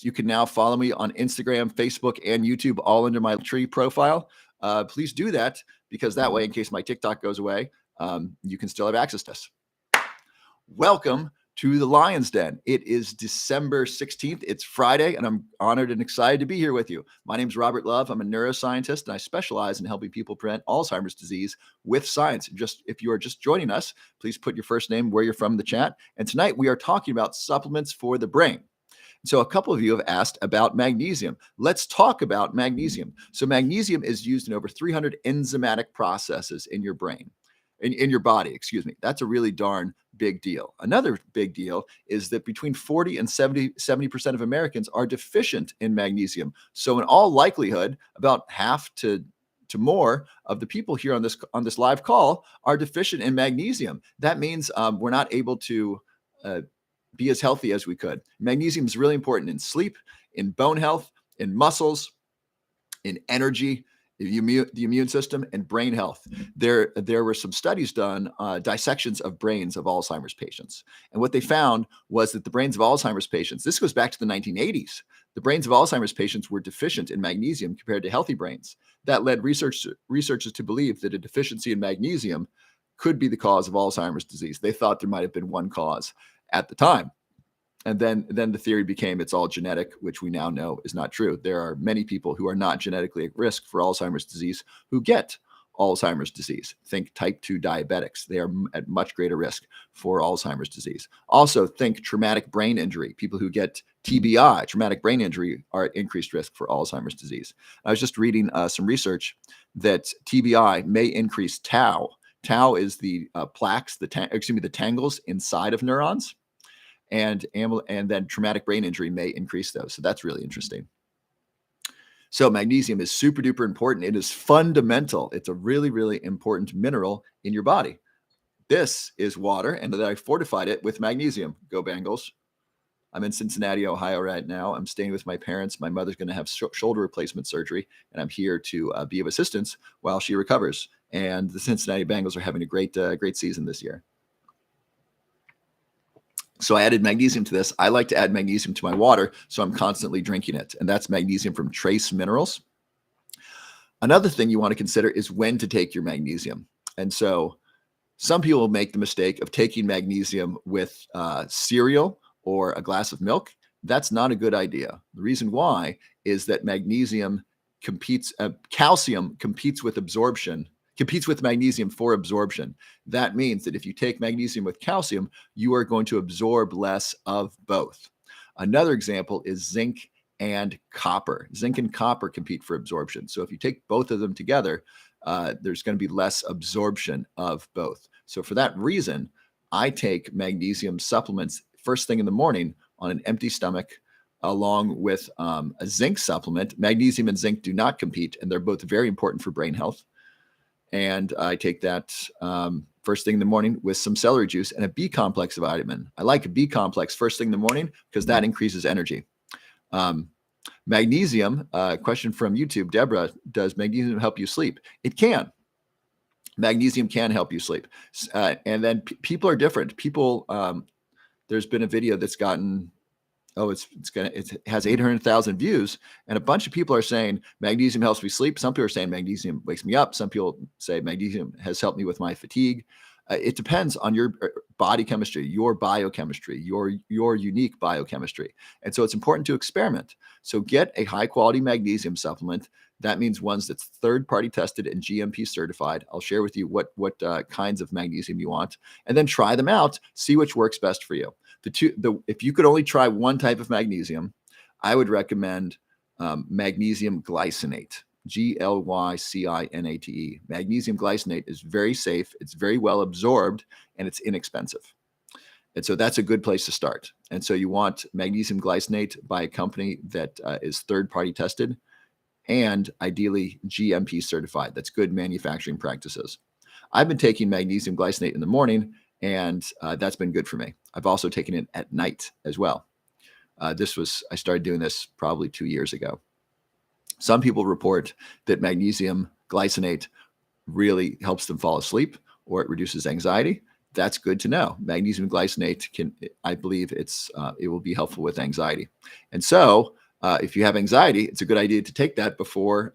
You can now follow me on Instagram, Facebook, and YouTube, all under my tree profile. Please do that, because that way, in case my TikTok goes away, you can still have access to us. Welcome to the Lion's Den. It is December 16th. It's Friday, and I'm honored and excited to be here with you. My name is Robert Love. I'm a neuroscientist, and I specialize in helping people prevent Alzheimer's disease with science. If you are just joining us, please put your first name, where you're from in the chat. And tonight we are talking about supplements for the brain. So a couple of you have asked about magnesium. Let's talk about magnesium. So magnesium is used in over 300 enzymatic processes in your brain, in your body, excuse me. That's a really darn big deal. Another big deal is that between 40 and 70% of Americans are deficient in magnesium. So in all likelihood, about half to more of the people here on this live call are deficient in magnesium. That means we're not able to be as healthy as we could. Magnesium is really important in sleep, in bone health, in muscles, in energy, the immune system, and brain health. There were some studies done, dissections of brains of Alzheimer's patients. And what they found was that the brains of Alzheimer's patients, this goes back to the 1980s, the brains of Alzheimer's patients were deficient in magnesium compared to healthy brains. That led researchers to believe that a deficiency in magnesium could be the cause of Alzheimer's disease. They thought there might have been one cause at the time. And then the theory became it's all genetic, which we now know is not true. There are many people who are not genetically at risk for Alzheimer's disease who get Alzheimer's disease. Think type 2 diabetics. They are at much greater risk for Alzheimer's disease. Also, think traumatic brain injury. People who get TBI, traumatic brain injury, are at increased risk for Alzheimer's disease. I was just reading some research that TBI may increase tau. Tau is the plaques, the tangles inside of neurons. And then traumatic brain injury may increase those. So that's really interesting. So magnesium is super duper important. It is fundamental. It's a really, really important mineral in your body. This is water, and then I fortified it with magnesium. Go Bengals. I'm in Cincinnati, Ohio right now. I'm staying with my parents. My mother's going to have shoulder replacement surgery, and I'm here to be of assistance while she recovers. And the Cincinnati Bengals are having a great season this year. So I added magnesium to this. I like to add magnesium to my water, so I'm constantly drinking it. And that's magnesium from trace minerals. Another thing you want to consider is when to take your magnesium. And so some people make the mistake of taking magnesium with cereal or a glass of milk. That's not a good idea. The reason why is that calcium competes with magnesium for absorption. That means that if you take magnesium with calcium, you are going to absorb less of both. Another example is zinc and copper. Zinc and copper compete for absorption. So if you take both of them together, there's going to be less absorption of both. So for that reason, I take magnesium supplements first thing in the morning on an empty stomach, along with a zinc supplement. Magnesium and zinc do not compete, and they're both very important for brain health. And I take that first thing in the morning with some celery juice and a B complex vitamin. I like a B complex first thing in the morning because that increases energy. Magnesium, question from YouTube, Deborah, does magnesium help you sleep? It can. Magnesium can help you sleep. And then people are different. People, there's been a video that's gotten, it has 800,000 views, and a bunch of people are saying magnesium helps me sleep. Some people are saying magnesium wakes me up. Some people say magnesium has helped me with my fatigue. It depends on your body chemistry, your biochemistry, your unique biochemistry. And so it's important to experiment. So get a high quality magnesium supplement. That means ones that's third party tested and GMP certified. I'll share with you what kinds of magnesium you want, and then try them out, see which works best for you. If you could only try one type of magnesium, I would recommend magnesium glycinate, Glycinate. Magnesium glycinate is very safe, it's very well absorbed, and it's inexpensive. And so that's a good place to start. And so you want magnesium glycinate by a company that is third-party tested and ideally GMP certified. That's good manufacturing practices. I've been taking magnesium glycinate in the morning, and that's been good for me. I've also taken it at night as well. I started doing this probably 2 years ago. Some people report that magnesium glycinate really helps them fall asleep, or it reduces anxiety. that's good to know. Magnesium glycinate can, I believe it will be helpful with anxiety. And so if you have anxiety, it's a good idea to take that before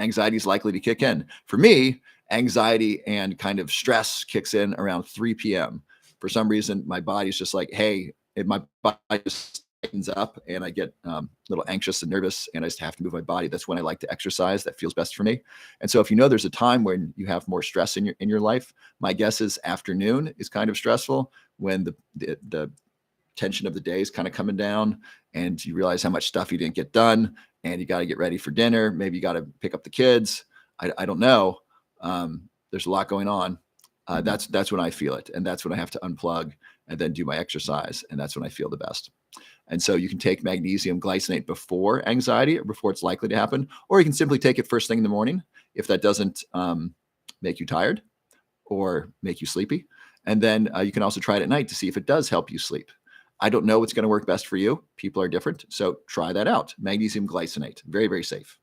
anxiety is likely to kick in. For me, anxiety and kind of stress kicks in around 3 p.m. For some reason, my body's just like, hey, my body just tightens up and I get a little anxious and nervous and I just have to move my body. That's when I like to exercise. That feels best for me. And so if you know there's a time when you have more stress in your life, my guess is afternoon is kind of stressful when the tension of the day is kind of coming down and you realize how much stuff you didn't get done and you got to get ready for dinner. Maybe you got to pick up the kids. I don't know. There's a lot going on. That's when I feel it. And that's when I have to unplug and then do my exercise. And that's when I feel the best. And so you can take magnesium glycinate before anxiety or before it's likely to happen, or you can simply take it first thing in the morning if that doesn't make you tired or make you sleepy. And then you can also try it at night to see if it does help you sleep. I don't know what's going to work best for you. People are different. So try that out. Magnesium glycinate, very, very safe.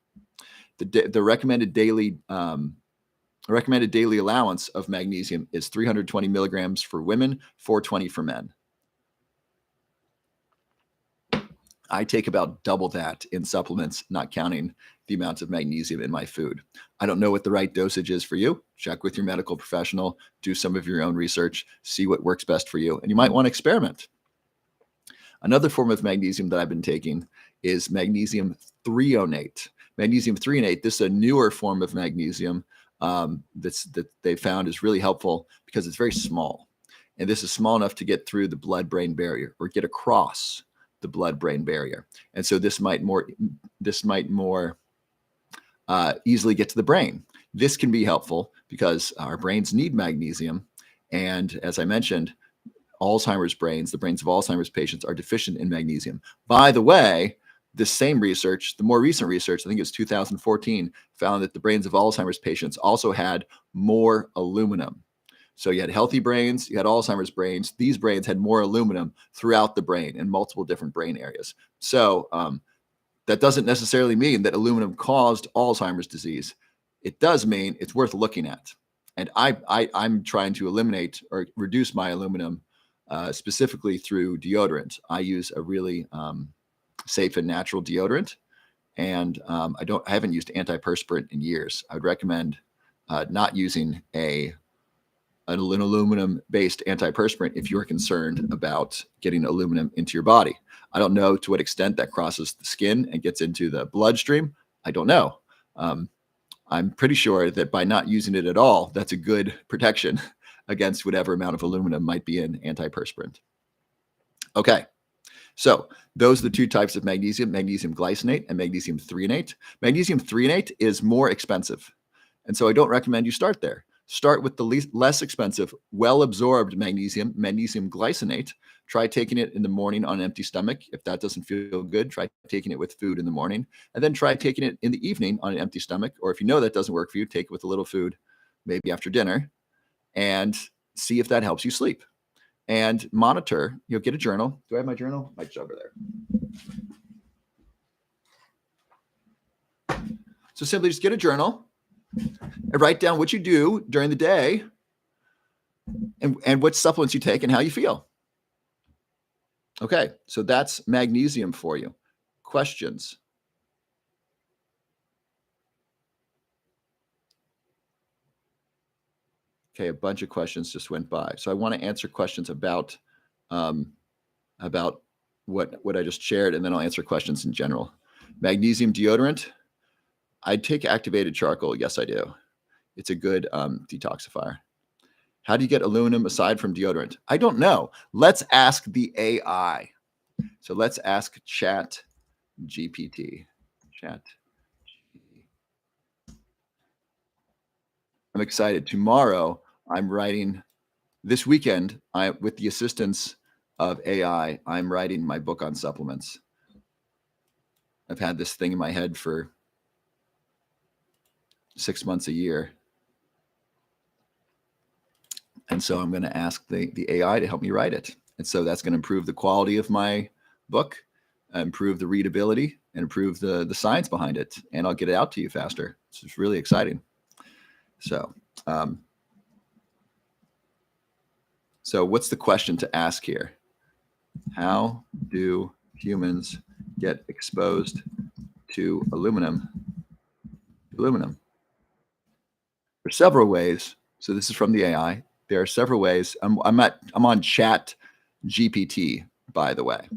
The recommended daily allowance of magnesium is 320 milligrams for women, 420 for men. I take about double that in supplements, not counting the amount of magnesium in my food. I don't know what the right dosage is for you. Check with your medical professional, do some of your own research, see what works best for you. And you might want to experiment. Another form of magnesium that I've been taking is magnesium threonate. Magnesium threonate, this is a newer form of magnesium that they found is really helpful because it's very small. And this is small enough to get through the blood-brain barrier or get across the blood-brain barrier. And so this might more easily get to the brain. This can be helpful because our brains need magnesium. And as I mentioned, the brains of Alzheimer's patients are deficient in magnesium. By the way, this same research, the more recent research, I think it was 2014, found that the brains of Alzheimer's patients also had more aluminum. So you had healthy brains, you had Alzheimer's brains. These brains had more aluminum throughout the brain in multiple different brain areas. So that doesn't necessarily mean that aluminum caused Alzheimer's disease. It does mean it's worth looking at. And I'm trying to eliminate or reduce my aluminum specifically through deodorant. I use a really safe and natural deodorant. And I haven't used antiperspirant in years. I would recommend not using an aluminum-based antiperspirant if you're concerned about getting aluminum into your body. I don't know to what extent that crosses the skin and gets into the bloodstream. I don't know. I'm pretty sure that by not using it at all, that's a good protection against whatever amount of aluminum might be in antiperspirant. Okay. So those are the two types of magnesium glycinate and magnesium threonate. Magnesium threonate is more expensive. And so I don't recommend you start there. Start with the less expensive, well-absorbed magnesium glycinate. Try taking it in the morning on an empty stomach. If that doesn't feel good, try taking it with food in the morning. And then try taking it in the evening on an empty stomach. Or if you know that doesn't work for you, take it with a little food, maybe after dinner, and see if that helps you sleep. And monitor, get a journal. Do I have my journal? Might be over there. So simply just get a journal and write down what you do during the day and what supplements you take and how you feel. Okay, so that's magnesium for you. Questions? Okay, a bunch of questions just went by. So I want to answer questions about what I just shared, and then I'll answer questions in general. Magnesium deodorant. I take activated charcoal. Yes, I do. It's a good detoxifier. How do you get aluminum aside from deodorant? I don't know. Let's ask the AI. So let's ask Chat GPT. I'm excited. Tomorrow, I'm writing. This weekend, with the assistance of AI, I'm writing my book on supplements. I've had this thing in my head for 6 months, a year. And so I'm going to ask the AI to help me write it. And so that's going to improve the quality of my book, improve the readability, and improve the science behind it. And I'll get it out to you faster. It's really exciting. So So what's the question to ask here? How do humans get exposed to aluminum? There's several ways. So this is from the AI. There are several ways. I'm on Chat GPT, by the way.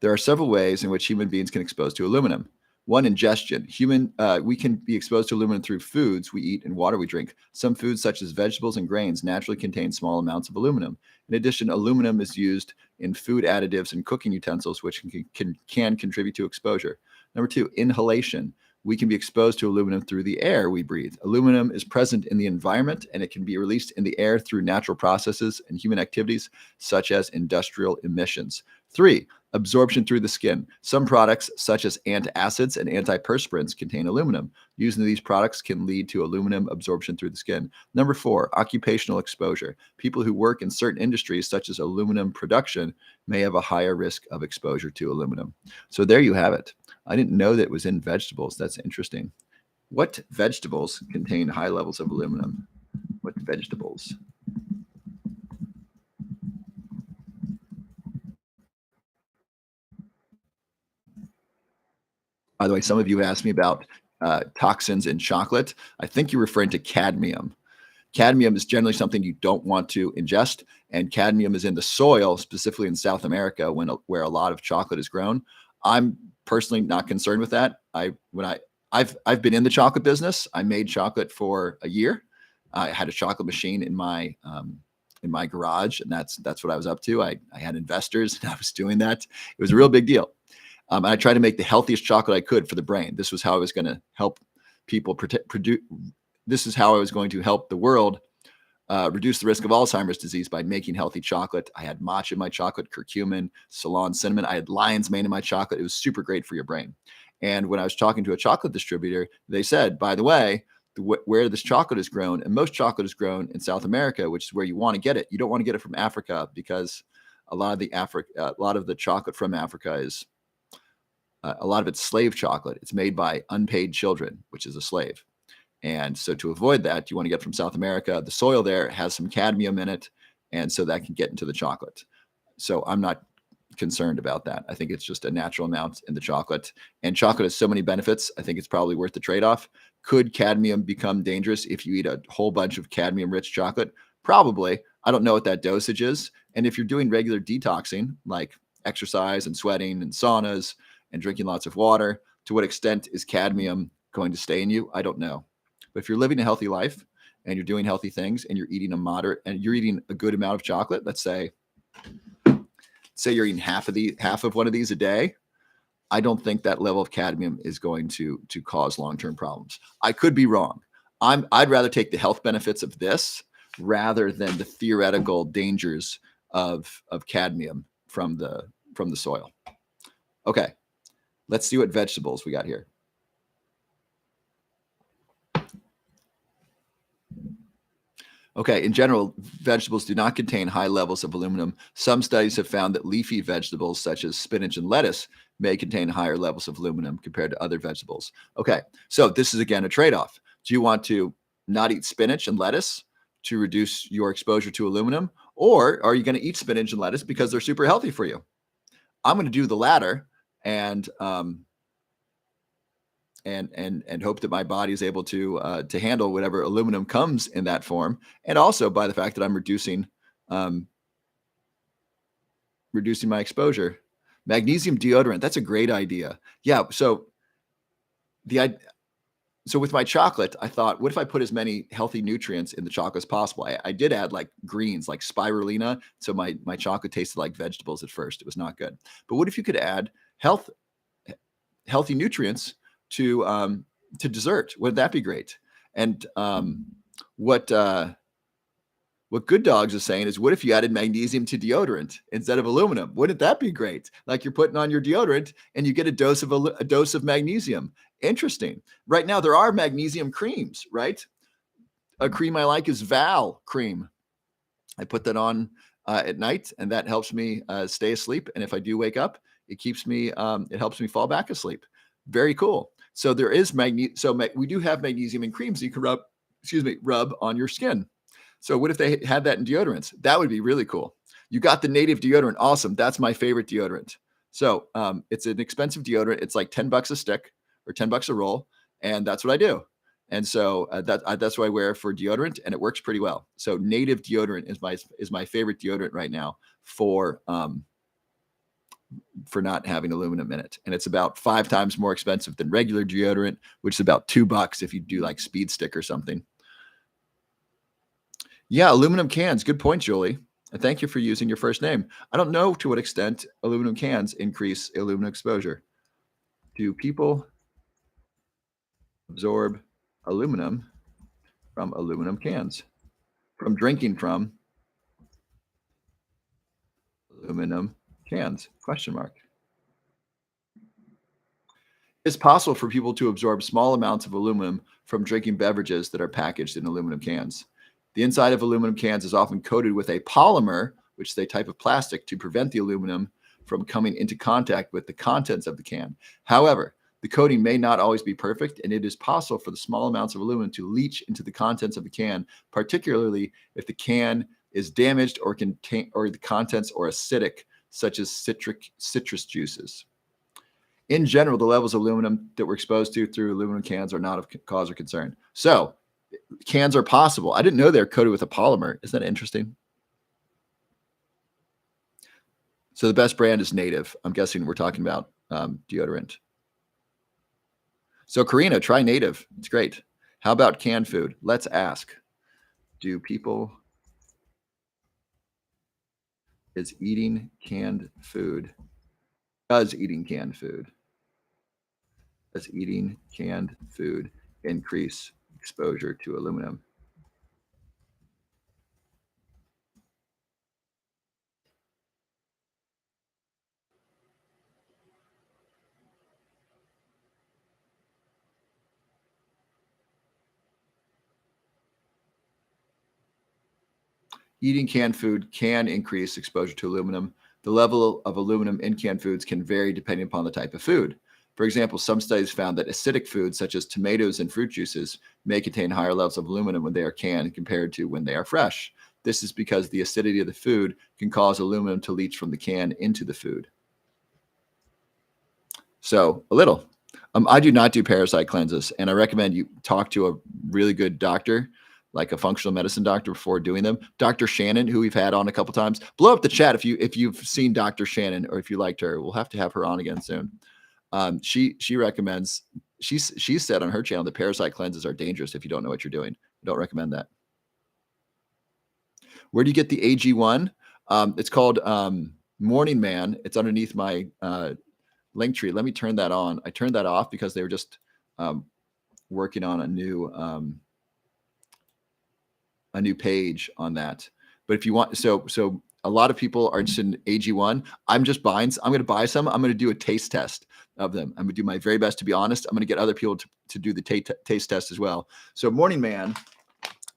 There are several ways in which human beings can expose to aluminum. One, ingestion. We can be exposed to aluminum through foods we eat and water we drink. Some foods, such as vegetables and grains, naturally contain small amounts of aluminum. In addition, aluminum is used in food additives and cooking utensils, which can contribute to exposure. Number two, inhalation. We can be exposed to aluminum through the air we breathe. Aluminum is present in the environment, and it can be released in the air through natural processes and human activities, such as industrial emissions. Three, absorption through the skin. Some products, such as antacids and antiperspirants, contain aluminum. Using these products can lead to aluminum absorption through the skin. Number four, occupational exposure. People who work in certain industries, such as aluminum production, may have a higher risk of exposure to aluminum. So there you have it. I didn't know that it was in vegetables. That's interesting. What vegetables contain high levels of aluminum? What vegetables? By the way, some of you asked me about toxins in chocolate. I think you're referring to cadmium. Cadmium is generally something you don't want to ingest, and cadmium is in the soil, specifically in South America, where a lot of chocolate is grown. I'm personally not concerned with that. I've been in the chocolate business. I made chocolate for a year. I had a chocolate machine in my garage, and that's what I was up to. I had investors, and I was doing that. It was a real big deal. And I tried to make the healthiest chocolate I could for the brain. This was how I was going to help people produce. This is how I was going to help the world reduce the risk of Alzheimer's disease by making healthy chocolate. I had matcha in my chocolate, curcumin, Ceylon cinnamon. I had lion's mane in my chocolate. It was super great for your brain. And when I was talking to a chocolate distributor, they said, by the way, where this chocolate is grown, and most chocolate is grown in South America, which is where you want to get it. You don't want to get it from Africa, because a lot of the chocolate from Africa is a lot of it's slave chocolate. It's made by unpaid children, which is a slave. And so to avoid that, you want to get from South America. The soil there has some cadmium in it, and so that can get into the chocolate. So I'm not concerned about that. I think it's just a natural amount in the chocolate. And chocolate has so many benefits. I think it's probably worth the trade-off. Could cadmium become dangerous if you eat a whole bunch of cadmium-rich chocolate? Probably. I don't know what that dosage is. And if you're doing regular detoxing, like exercise and sweating and saunas and drinking lots of water, to what extent is cadmium going to stay in you? I don't know. But if you're living a healthy life and you're doing healthy things and you're eating you're eating a good amount of chocolate, let's say you're eating half of one of these a day, I don't think that level of cadmium is going to cause long-term problems. I could be wrong. I'd rather take the health benefits of this rather than the theoretical dangers of cadmium from the soil. Okay, let's see what vegetables we got here. Okay, in general, vegetables do not contain high levels of aluminum. Some studies have found that leafy vegetables such as spinach and lettuce may contain higher levels of aluminum compared to other vegetables. Okay, so this is again a trade-off. Do you want to not eat spinach and lettuce to reduce your exposure to aluminum, or are you going to eat spinach and lettuce because they're super healthy for you? I'm going to do the latter and hope that my body is able to handle whatever aluminum comes in that form, and also by the fact that I'm reducing my exposure. Magnesium deodorant, that's a great idea. Yeah. So with my chocolate, I thought, what if I put as many healthy nutrients in the chocolate as possible? I did add like greens, like spirulina, so my chocolate tasted like vegetables at first. It was not good. But what if you could add healthy nutrients to dessert? Wouldn't that be great? And what Good Dogs is saying is, what if you added magnesium to deodorant instead of aluminum? Wouldn't that be great? Like you're putting on your deodorant and you get a dose of magnesium. Interesting. Right now there are magnesium creams, right? A cream I like is Val cream. I put that on at night, and that helps me stay asleep. And if I do wake up, it helps me fall back asleep. Very cool. So there is we do have magnesium in creams you can rub on your skin. So what if they had that in deodorants? That would be really cool. You got the native deodorant. Awesome. That's my favorite deodorant. So it's an expensive deodorant. It's like $10 a stick or $10 a roll. And that's what I do. And so that's what I wear for deodorant, and it works pretty well. So native deodorant is my favorite deodorant right now for not having aluminum in it. And it's about 5 times more expensive than regular deodorant, which is about $2 if you do like Speed Stick or something. Yeah, aluminum cans. Good point, Julie. And thank you for using your first name. I don't know to what extent aluminum cans increase aluminum exposure. Do people absorb aluminum from aluminum cans? From drinking from aluminum cans? Question mark. It's possible for people to absorb small amounts of aluminum from drinking beverages that are packaged in aluminum cans. The inside of aluminum cans is often coated with a polymer, which is a type of plastic, to prevent the aluminum from coming into contact with the contents of the can. However, the coating may not always be perfect, and it is possible for the small amounts of aluminum to leach into the contents of the can, particularly if the can is damaged or the contents are acidic, such as citrus juices. In general, the levels of aluminum that we're exposed to through aluminum cans are not of cause or concern. So cans are possible. I didn't know they're coated with a polymer. Isn't that interesting? So the best brand is Native. I'm guessing we're talking about deodorant. So Karina, try Native. It's great. How about canned food? Let's ask. Is eating canned food? Does eating canned food increase exposure to aluminum? Eating canned food can increase exposure to aluminum. The level of aluminum in canned foods can vary depending upon the type of food. For example, some studies found that acidic foods such as tomatoes and fruit juices may contain higher levels of aluminum when they are canned compared to when they are fresh. This is because the acidity of the food can cause aluminum to leach from the can into the food. So a little. I do not do parasite cleanses, and I recommend you talk to a really good doctor, like a functional medicine doctor, before doing them. Dr. Shannon, who we've had on a couple times, blow up the chat if you've seen Dr. Shannon or if you liked her. We'll have to have her on again soon. She recommends. She said on her channel that parasite cleanses are dangerous if you don't know what you're doing. I don't recommend that. Where do you get the AG1? It's called Morning Man. It's underneath my link tree. Let me turn that on. I turned that off because they were just working on a new page on that. But if you want, so a lot of people are interested in AG1. I'm going to buy some. I'm going to do a taste test of them. I'm going to do my very best to be honest. I'm going to get other people to do the taste test as well. So Morning Man,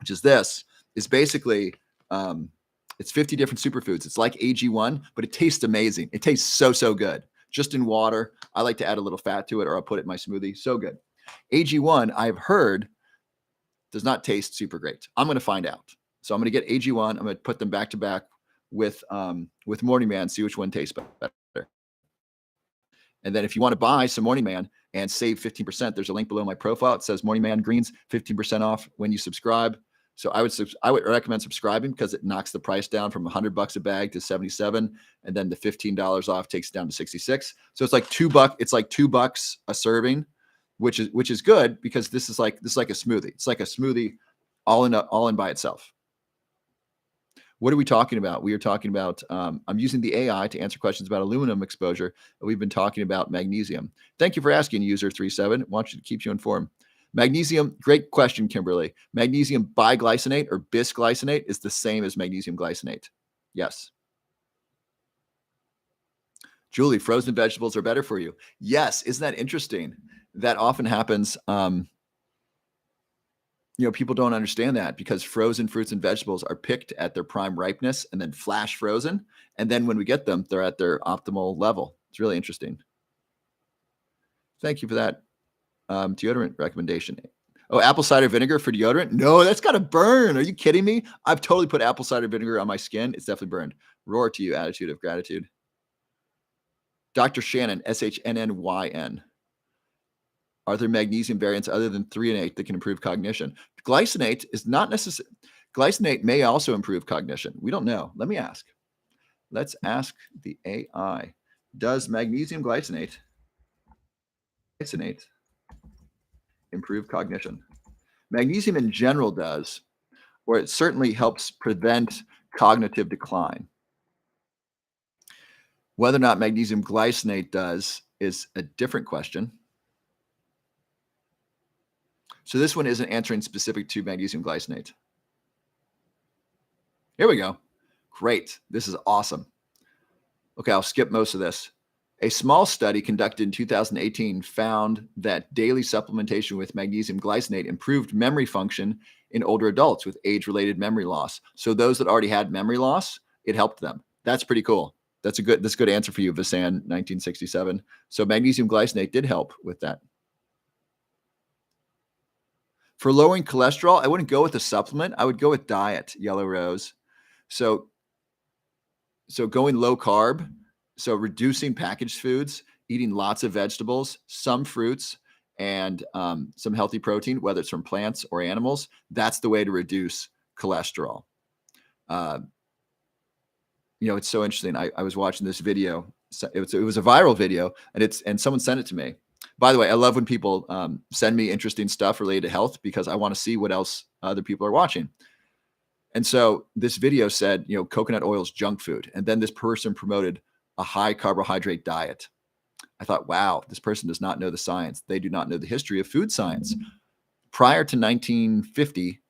which is this, is basically it's 50 different superfoods. It's like AG1, but it tastes amazing. It tastes so good. Just in water. I like to add a little fat to it, or I'll put it in my smoothie. So good. AG1, I've heard, does not taste super great. I'm going to find out. So I'm going to get AG1. I'm going to put them back to back with Morning Man, see which one tastes better. And then if you want to buy some Morning Man and save 15%, there's a link below my profile. It says Morning Man Greens, 15% off when you subscribe. So I would recommend subscribing because it knocks the price down from $100 a bag to 77, and then the $15 off takes it down to 66. So it's like $2. It's like $2 a serving, which is good because this is like a smoothie. It's like a smoothie all in by itself. What are we talking about? We are talking about, I'm using the AI to answer questions about aluminum exposure. We've been talking about magnesium. Thank you for asking, user 37. I want you to keep you informed. Magnesium, great question, Kimberly. Magnesium biglycinate or bisglycinate is the same as magnesium glycinate. Yes. Julie, frozen vegetables are better for you. Yes. Isn't that interesting? That often happens. People don't understand that because frozen fruits and vegetables are picked at their prime ripeness and then flash frozen. And then when we get them, they're at their optimal level. It's really interesting. Thank you for that deodorant recommendation. Oh, apple cider vinegar for deodorant? No, that's got to burn. Are you kidding me? I've totally put apple cider vinegar on my skin. It's definitely burned. Roar to you, attitude of gratitude. Dr. Shannon, Shnnyn. Are there magnesium variants other than threonate that can improve cognition? Glycinate is not necessary. Glycinate may also improve cognition. We don't know. Let me ask. Let's ask the AI. Does magnesium glycinate improve cognition? Magnesium in general does, or it certainly helps prevent cognitive decline. Whether or not magnesium glycinate does is a different question. So this one isn't answering specific to magnesium glycinate. Here we go. Great. This is awesome. Okay, I'll skip most of this. A small study conducted in 2018 found that daily supplementation with magnesium glycinate improved memory function in older adults with age-related memory loss. So those that already had memory loss, it helped them. That's pretty cool. That's a good answer for you, Visan 1967. So magnesium glycinate did help with that. For lowering cholesterol, I wouldn't go with a supplement. I would go with diet, Yellow Rose. So going low carb, so reducing packaged foods, eating lots of vegetables, some fruits, and some healthy protein, whether it's from plants or animals, that's the way to reduce cholesterol. It's so interesting. I was watching this video. It was a viral video, and someone sent it to me. By the way, I love when people send me interesting stuff related to health because I want to see what else other people are watching. And so this video said, coconut oil is junk food. And then this person promoted a high carbohydrate diet. I thought, wow, this person does not know the science. They do not know the history of food science. Prior to 1950,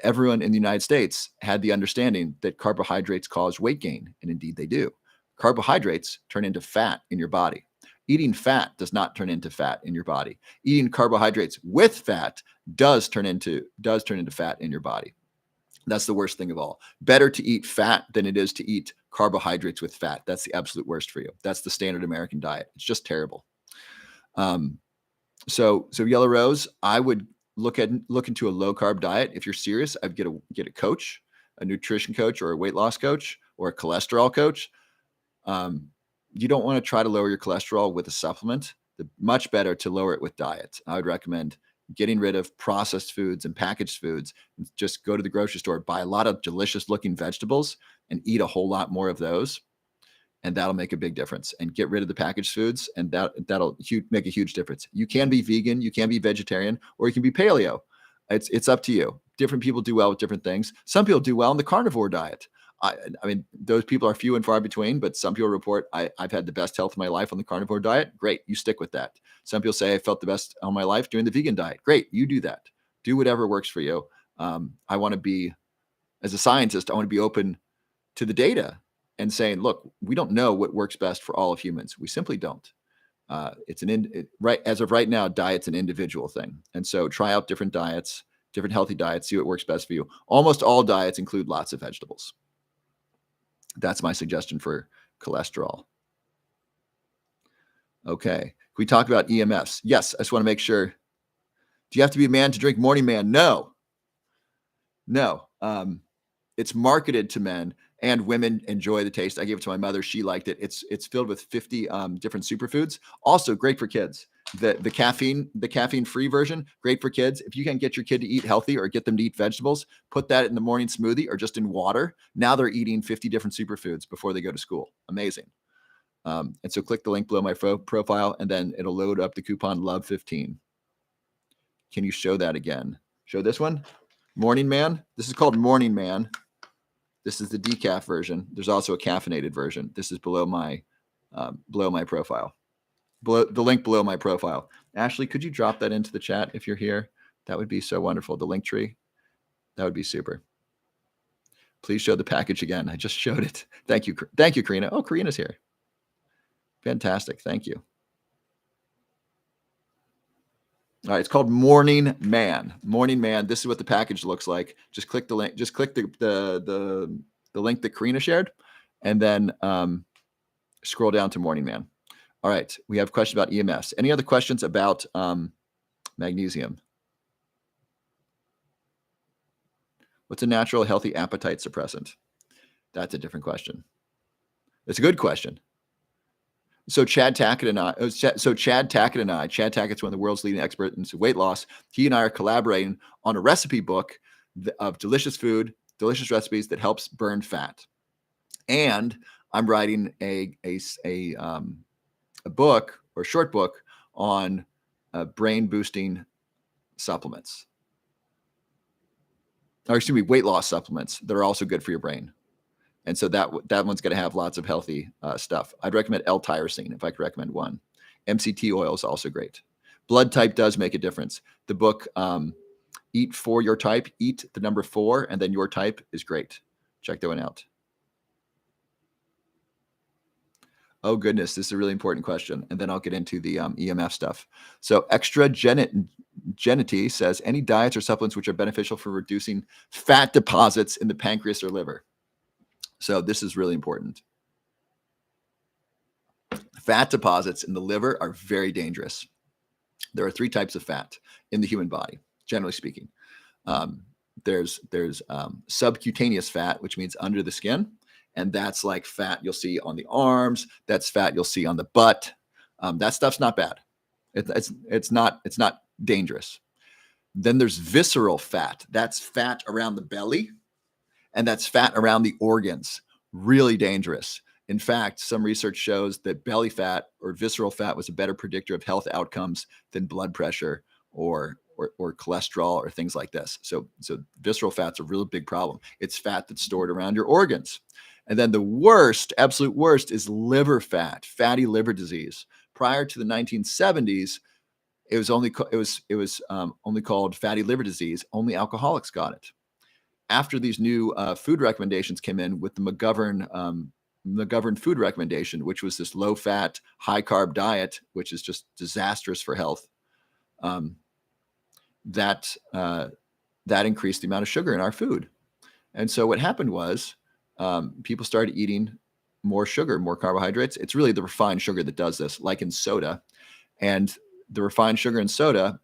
everyone in the United States had the understanding that carbohydrates cause weight gain. And indeed they do. Carbohydrates turn into fat in your body. Eating fat does not turn into fat in your body. Eating carbohydrates with fat does turn into fat in your body. That's the worst thing of all. Better to eat fat than it is to eat carbohydrates with fat. That's the absolute worst for you. That's the standard American diet. It's just terrible. So Yellow Rose, I would look into a low carb diet. If you're serious, I'd get a coach, a nutrition coach, or a weight loss coach, or a cholesterol coach. You don't want to try to lower your cholesterol with a supplement. Much better to lower it with diet. I would recommend getting rid of processed foods and packaged foods. Just go to the grocery store, buy a lot of delicious looking vegetables and eat a whole lot more of those. And that'll make a big difference. And get rid of the packaged foods, and that'll make a huge difference. You can be vegan, you can be vegetarian, or you can be paleo. It's up to you. Different people do well with different things. Some people do well in the carnivore diet. I mean, those people are few and far between, but some people report, I've had the best health of my life on the carnivore diet. Great. You stick with that. Some people say I felt the best on my life doing the vegan diet. Great. You do that. Do whatever works for you. I want to be, as a scientist, I want to be open to the data and saying, look, we don't know what works best for all of humans. We simply don't. As of right now, diet's an individual thing. And so try out different diets, different healthy diets, see what works best for you. Almost all diets include lots of vegetables. That's my suggestion for cholesterol. Okay. Can we talk about EMFs? Yes. I just want to make sure. Do you have to be a man to drink Morning Man? No. It's marketed to men, and women enjoy the taste. I gave it to my mother. She liked it. It's filled with 50 different superfoods. Also great for kids. The caffeine free version, great for kids. If you can get your kid to eat healthy or get them to eat vegetables, put that in the morning smoothie or just in water. Now they're eating 50 different superfoods before they go to school. Amazing. And so click the link below my profile, and then it'll load up the coupon LOVE15. Can you show that again? Show this one. Morning Man. This is called Morning Man. This is the decaf version. There's also a caffeinated version. This is below my profile. The link below my profile. Ashley, could you drop that into the chat if you're here? That would be so wonderful. The link tree. That would be super. Please show the package again. I just showed it. Thank you. Thank you, Karina. Oh, Karina's here. Fantastic. Thank you. All right. It's called Morning Man. Morning Man. This is what the package looks like. Just click the link. Just click the link that Karina shared, and then scroll down to Morning Man. All right. We have questions about EMFs. Any other questions about magnesium? What's a natural, healthy appetite suppressant? That's a different question. It's a good question. So Chad Tackett and I, Chad Tackett's one of the world's leading experts in weight loss. He and I are collaborating on a recipe book of delicious food, delicious recipes that helps burn fat. And I'm writing a book or short book on brain boosting supplements. Or excuse me, weight loss supplements that are also good for your brain. And so that one's going to have lots of healthy stuff. I'd recommend L-tyrosine if I could recommend one. MCT oil is also great. Blood type does make a difference. The book, Eat for Your Type, eat the number 4, and then your type is great. Check that one out. Oh, goodness. This is a really important question. And then I'll get into the EMF stuff. So Extra Genety says, any diets or supplements which are beneficial for reducing fat deposits in the pancreas or liver? So this is really important. Fat deposits in the liver are very dangerous. There are 3 types of fat in the human body, generally speaking. There's subcutaneous fat, which means under the skin. And that's like fat you'll see on the arms. That's fat you'll see on the butt. That stuff's not bad. It's not dangerous. Then there's visceral fat. That's fat around the belly. And that's fat around the organs. Really dangerous. In fact, some research shows that belly fat or visceral fat was a better predictor of health outcomes than blood pressure or cholesterol or things like this. So visceral fat's a real big problem. It's fat that's stored around your organs. And then the worst, absolute worst, is liver fat, fatty liver disease. Prior to the 1970s, it was only called fatty liver disease. Only alcoholics got it. After these new food recommendations came in with the McGovern food recommendation, which was this low-fat, high-carb diet, which is just disastrous for health, that increased the amount of sugar in our food. And so what happened was people started eating more sugar, more carbohydrates. It's really the refined sugar that does this, like in soda. And the refined sugar in soda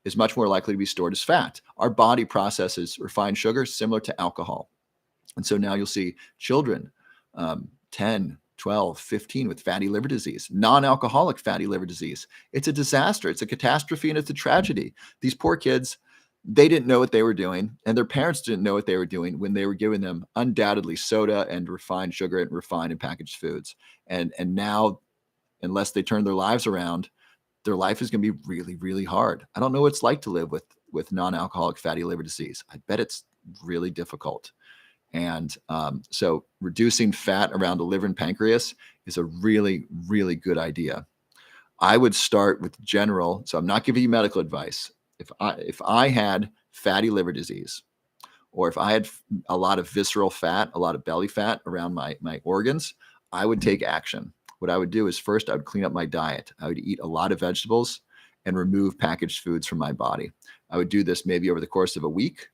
is much more likely to be stored as fat. Our body processes refined sugar similar to alcohol. And so now you'll see children, 10, 12, 15 with fatty liver disease, non-alcoholic fatty liver disease. It's a disaster. It's a catastrophe and it's a tragedy. These poor kids, they didn't know what they were doing and their parents didn't know what they were doing when they were giving them undoubtedly soda and refined sugar and refined and packaged foods. And now, unless they turn their lives around, their life is going to be really, really hard. I don't know what it's like to live with non-alcoholic fatty liver disease. I bet it's really difficult. And so reducing fat around the liver and pancreas is a really, really good idea. I would start with general. So I'm not giving you medical advice. If I had fatty liver disease, or if I had a lot of visceral fat, a lot of belly fat around my organs, I would take action. What I would do is first I would clean up my diet. I would eat a lot of vegetables and remove packaged foods from my body. I would do this maybe over the course of a week.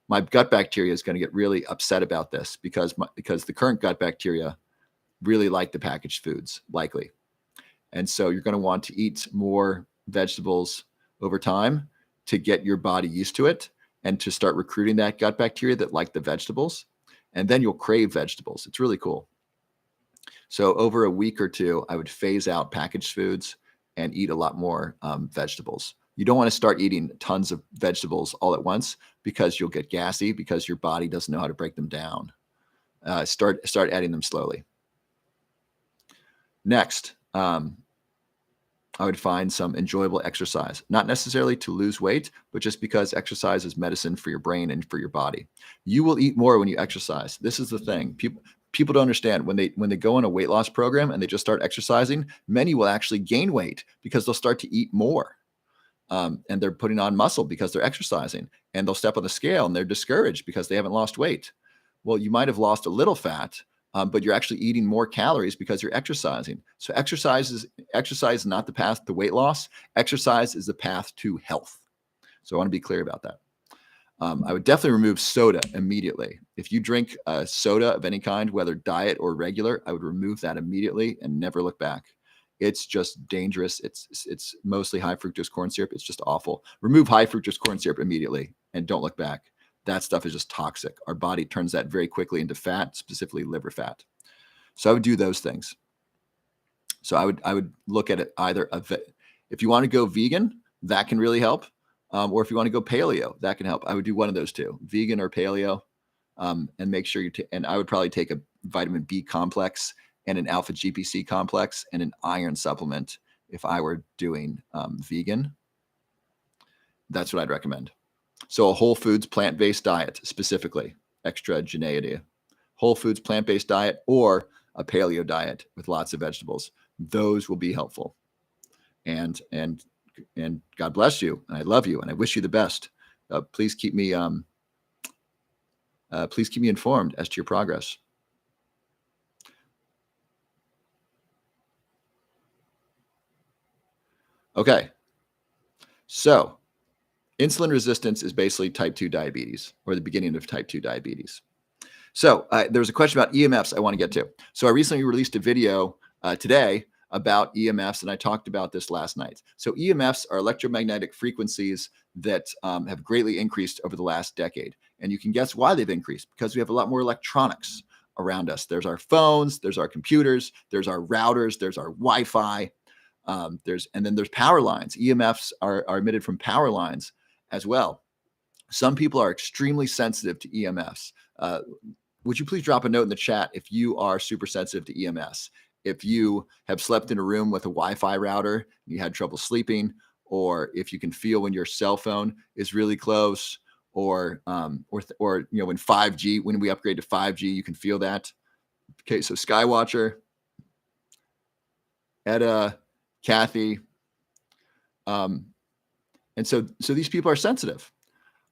My gut bacteria is going to get really upset about this because the current gut bacteria really like the packaged foods, likely. And so you're going to want to eat more vegetables over time to get your body used to it and to start recruiting that gut bacteria that like the vegetables. And then you'll crave vegetables. It's really cool. So over a week or 2, I would phase out packaged foods and eat a lot more vegetables. You don't want to start eating tons of vegetables all at once because you'll get gassy because your body doesn't know how to break them down. Start adding them slowly. Next, I would find some enjoyable exercise, not necessarily to lose weight, but just because exercise is medicine for your brain and for your body. You will eat more when you exercise. This is the thing. People don't understand when they go on a weight loss program and they just start exercising, many will actually gain weight because they'll start to eat more. And they're putting on muscle because they're exercising, and they'll step on the scale and they're discouraged because they haven't lost weight. Well, you might have lost a little fat, but you're actually eating more calories because you're exercising. So exercise is not the path to weight loss. Exercise is the path to health. So I want to be clear about that. I would definitely remove soda immediately. If you drink soda of any kind, whether diet or regular, I would remove that immediately and never look back. It's just dangerous. It's mostly high fructose corn syrup. It's just awful. Remove high fructose corn syrup immediately and don't look back. that stuff is just toxic. Our body turns that very quickly into fat, specifically liver fat. So I would do those things. So I would look at it either if you want to go vegan, that can really help, or if you want to go paleo, that can help. I would do one of those two, vegan or paleo, and make sure and I would probably take a vitamin B complex and an alpha GPC complex and an iron supplement if I were doing vegan. That's what I'd recommend. So a whole foods plant-based diet, specifically extra geneity, whole foods plant-based diet, or a paleo diet with lots of vegetables. Those will be helpful. And God bless you, and I love you, and I wish you the best. Please keep me informed as to your progress. Okay, so insulin resistance is basically type 2 diabetes, or the beginning of type 2 diabetes. So there was a question about EMFs I want to get to. So I recently released a video today about EMFs, and I talked about this last night. So EMFs are electromagnetic frequencies that have greatly increased over the last decade. And you can guess why they've increased, because we have a lot more electronics around us. There's our phones, there's our computers, there's our routers, there's our Wi-Fi, and then there's power lines. EMFs are emitted from power lines as well. Some people are extremely sensitive to EMFs. Would you please drop a note in the chat if you are super sensitive to EMFs? If you have slept in a room with a Wi-Fi router, you had trouble sleeping, or if you can feel when your cell phone is really close, or when 5G, when we upgrade to 5G, you can feel that. Okay, so Skywatcher, Etta, Kathy, and so these people are sensitive.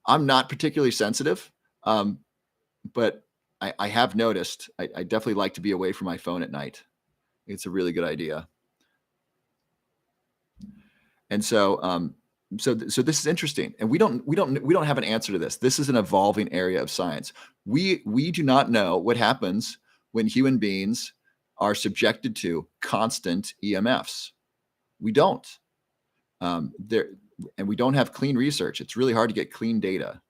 I'm not particularly sensitive, but I have noticed I definitely like to be away from my phone at night. It's a really good idea. And so this is interesting, and we don't have an answer to this. This is an evolving area of science. We do not know what happens when human beings are subjected to constant EMFs. We don't. And we don't have clean research. It's really hard to get clean data.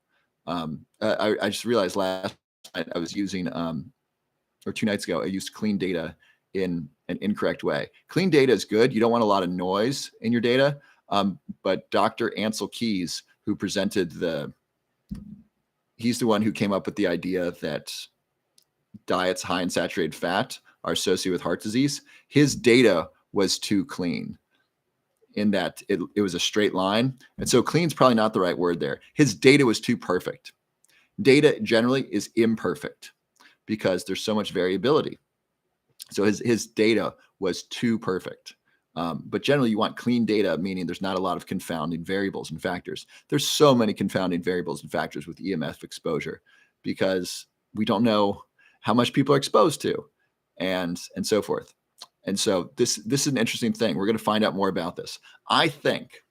I just realized last night I was using, or 2 nights ago, I used clean data in an incorrect way. Clean data is good. You don't want a lot of noise in your data. But Dr. Ansel Keys, who presented he's the one who came up with the idea that diets high in saturated fat are associated with heart disease. His data was too clean, in that it was a straight line. And so clean is probably not the right word there. His data was too perfect. Data generally is imperfect because there's so much variability. So his data was too perfect. But generally you want clean data, meaning there's not a lot of confounding variables and factors. There's so many confounding variables and factors with EMF exposure because we don't know how much people are exposed to and so forth. And so this is an interesting thing. We're going to find out more about this. I think,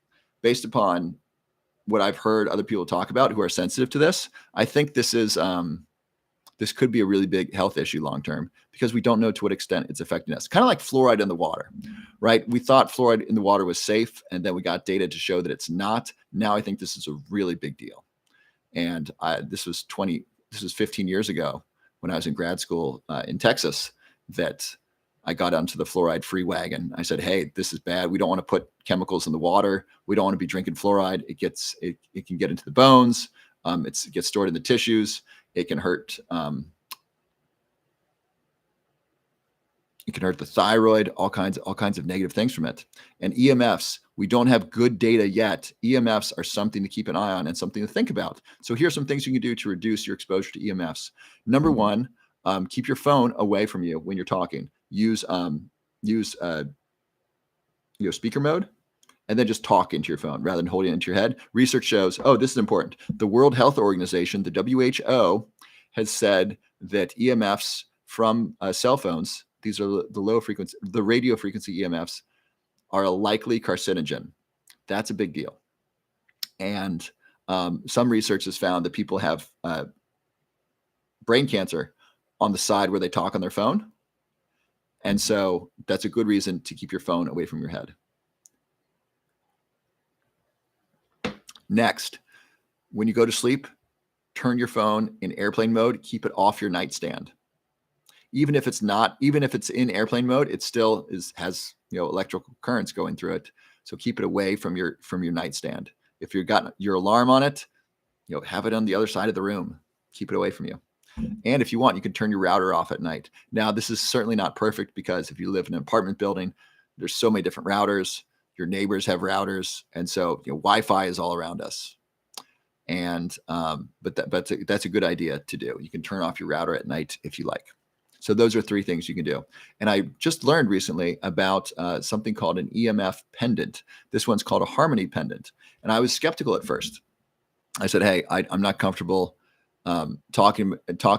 based upon what I've heard other people talk about who are sensitive to this, I think this could be a really big health issue long term because we don't know to what extent it's affecting us. Kind of like fluoride in the water, right? We thought fluoride in the water was safe, and then we got data to show that it's not. Now I think this is a really big deal. And this was 15 years ago when I was in grad school in Texas that I got onto the fluoride-free wagon. I said, "Hey, this is bad. We don't want to put chemicals in the water. We don't want to be drinking fluoride. It can get into the bones. It gets stored in the tissues. It can hurt. It can hurt the thyroid. All kinds of negative things from it. And EMFs, we don't have good data yet. EMFs are something to keep an eye on and something to think about. So here's some things you can do to reduce your exposure to EMFs. Number one, keep your phone away from you when you're talking. Use speaker mode, and then just talk into your phone rather than holding it into your head. Research shows, this is important. The World Health Organization, the WHO, has said that EMFs from cell phones, these are the radio frequency EMFs, are a likely carcinogen. That's a big deal. And some research has found that people have brain cancer on the side where they talk on their phone. And so that's a good reason to keep your phone away from your head. Next, when you go to sleep, turn your phone in airplane mode, keep it off your nightstand. Even if it's in airplane mode, it still has electrical currents going through it. So keep it away from your nightstand. If you've got your alarm on it, have it on the other side of the room. Keep it away from you. And if you want, you can turn your router off at night. Now, this is certainly not perfect because if you live in an apartment building, there's so many different routers. Your neighbors have routers, and so Wi-Fi is all around us. And but that's a good idea to do. You can turn off your router at night if you like. So those are 3 things you can do. And I just learned recently about something called an EMF pendant. This one's called a Harmony pendant. And I was skeptical at first. I said, hey, I'm not comfortable talking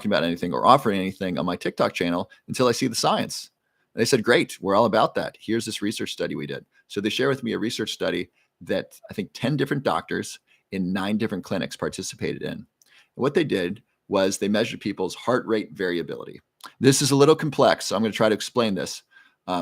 about anything or offering anything on my TikTok channel until I see the science. And they said, great, we're all about that. Here's this research study we did. So they share with me a research study that I think 10 different doctors in 9 different clinics participated in. And what they did was they measured people's heart rate variability. This is a little complex, so I'm going to try to explain this.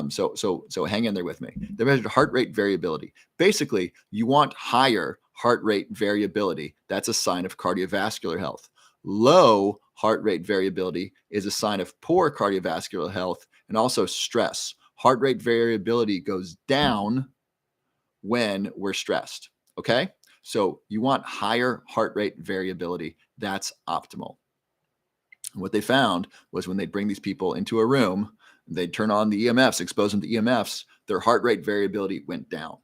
So hang in there with me. They measured heart rate variability. Basically, you want higher heart rate variability. That's a sign of cardiovascular health. Low heart rate variability is a sign of poor cardiovascular health and also stress. Heart rate variability goes down when we're stressed. Okay? So you want higher heart rate variability. That's optimal. And what they found was when they'd bring these people into a room, they'd turn on the EMFs, expose them to EMFs, their heart rate variability went down.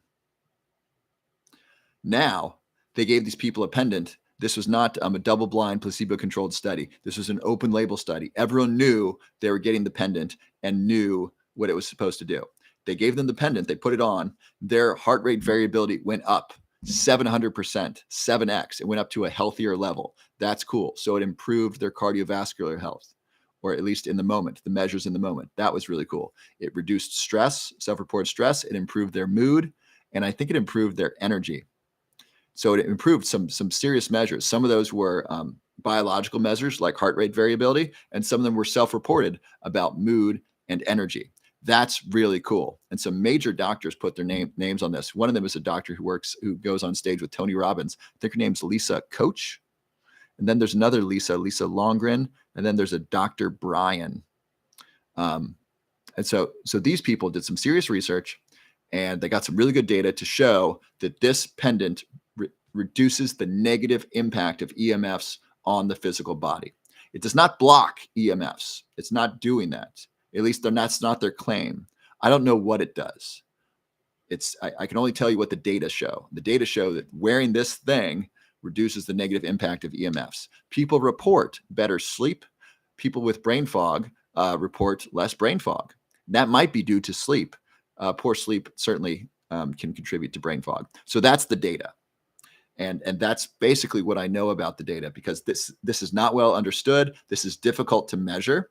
Now, they gave these people a pendant. This was not a double-blind, placebo-controlled study. This was an open-label study. Everyone knew they were getting the pendant and knew what it was supposed to do. They gave them the pendant. They put it on. Their heart rate variability went up 700%, 7x. It went up to a healthier level. That's cool. So it improved their cardiovascular health, or at least in the moment, the measures in the moment. That was really cool. It reduced stress, self-reported stress. It improved their mood, and I think it improved their energy. So it improved some serious measures. Some of those were biological measures like heart rate variability, and some of them were self-reported about mood and energy. That's really cool. And some major doctors put their names on this. One of them is a doctor who goes on stage with Tony Robbins. I think her name's Lisa Coach. And then there's another Lisa Longren. And then there's a Dr. Brian. And so these people did some serious research, and they got some really good data to show that this pendant reduces the negative impact of EMFs on the physical body. It does not block EMFs. It's not doing that. At least that's not their claim. I don't know what it does. I can only tell you what the data show. The data show that wearing this thing reduces the negative impact of EMFs. People report better sleep. People with brain fog report less brain fog. That might be due to sleep. Poor sleep certainly can contribute to brain fog. So that's the data. And that's basically what I know about the data, because this is not well understood. This is difficult to measure.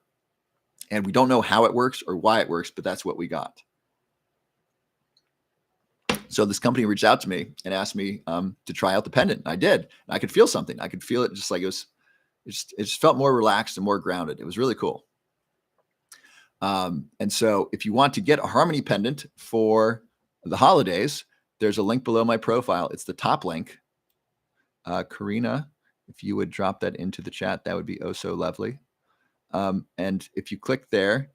And we don't know how it works or why it works, but that's what we got. So this company reached out to me and asked me to try out the pendant. I did. And I could feel something. I could feel it just like it just felt more relaxed and more grounded. It was really cool. And so if you want to get a Harmony pendant for the holidays, there's a link below my profile. It's the top link. Karina, if you would drop that into the chat, that would be oh so lovely. And if you click there,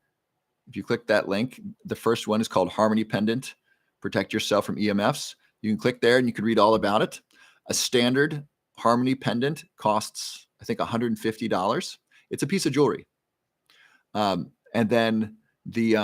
if you click that link, the first one is called Harmony Pendant, Protect Yourself from EMFs. You can click there and you can read all about it. A standard Harmony pendant costs, I think, $150. It's a piece of jewelry. And then the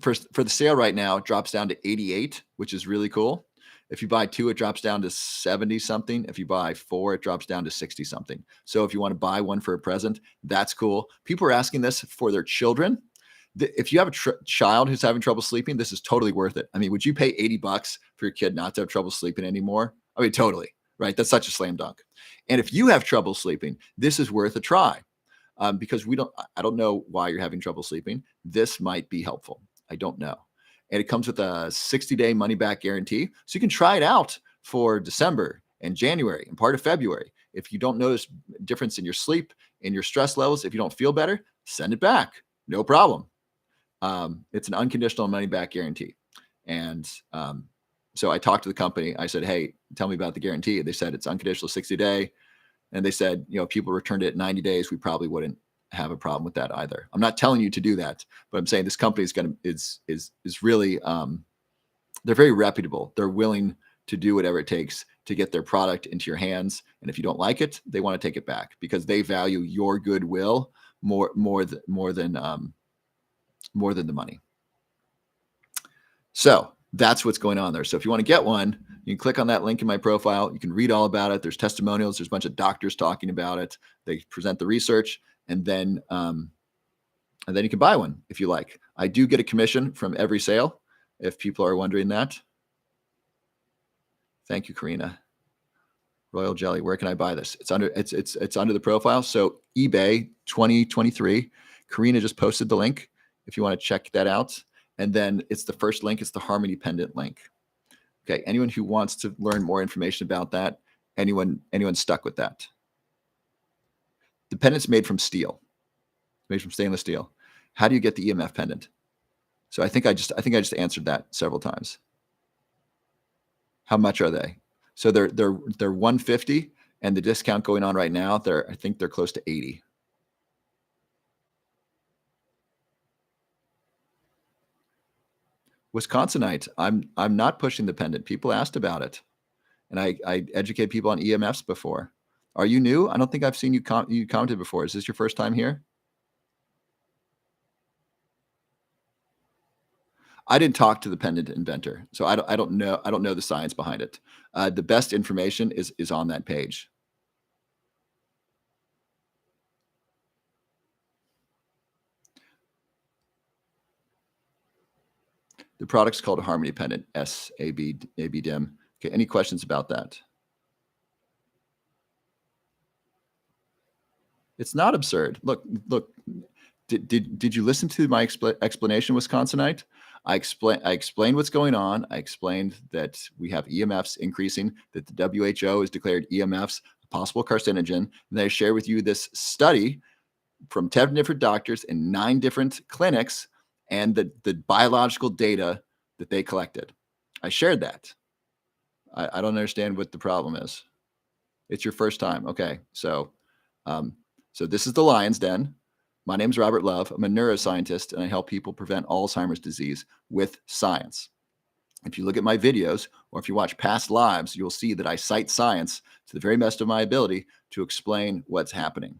for the sale right now, it drops down to $88, which is really cool. If you buy 2, it drops down to 70 something. If you buy 4, it drops down to 60 something. So if you want to buy one for a present, that's cool. People are asking this for their children. If you have a child who's having trouble sleeping, this is totally worth it. I mean, would you pay $80 for your kid not to have trouble sleeping anymore? I mean, totally, right? That's such a slam dunk. And if you have trouble sleeping, this is worth a try, because I don't know why you're having trouble sleeping. This might be helpful. I don't know. And it comes with a 60-day money-back guarantee. So you can try it out for December and January and part of February. If you don't notice difference in your sleep, in your stress levels, if you don't feel better, send it back. No problem. It's an unconditional money-back guarantee. And so I talked to the company. I said, hey, tell me about the guarantee. They said it's unconditional 60-day. and they said, you know, if people returned it in 90 days, we probably wouldn't have a problem with that either. I'm not telling you to do that, but I'm saying this company is really they're very reputable. They're willing to do whatever it takes to get their product into your hands. And if you don't like it, they want to take it back because they value your goodwill more than the money. So that's what's going on there. So if you want to get one, you can click on that link in my profile. You can read all about it. There's testimonials. There's a bunch of doctors talking about it. They present the research, and then you can buy one if you like. I do get a commission from every sale, if people are wondering that. Thank you, Karina. Royal Jelly. Where can I buy this? It's under the profile. So eBay 2023. Karina just posted the link if you want to check that out. And then it's the first link. It's the Harmony pendant link. Okay. Anyone who wants to learn more information about that, anyone stuck with that. The pendant's made from steel. It's made from stainless steel. How do you get the EMF pendant? So I think I just answered that several times. How much are they? So they're 150, and the discount going on right now, I think they're close to 80. Wisconsinite. I'm not pushing the pendant. People asked about it, and I educate people on EMFs before. Are you new? I don't think I've seen you commented before. Is this your first time here? I didn't talk to the pendant inventor, so I don't know the science behind it. The best information is on that page. The product's called a Harmony Pendant, SAB-DIM. Okay, any questions about that? It's not absurd. Look. Did you listen to my explanation, Wisconsinite? I explained what's going on. I explained that we have EMFs increasing, that the WHO has declared EMFs a possible carcinogen. And then I share with you this study from 10 different doctors in 9 different clinics and the biological data that they collected. I shared that. I don't understand what the problem is. It's your first time. Okay. So this is the Lion's Den. My name is Robert Love. I'm a neuroscientist, and I help people prevent Alzheimer's disease with science. If you look at my videos, or if you watch past lives, you'll see that I cite science to the very best of my ability to explain what's happening.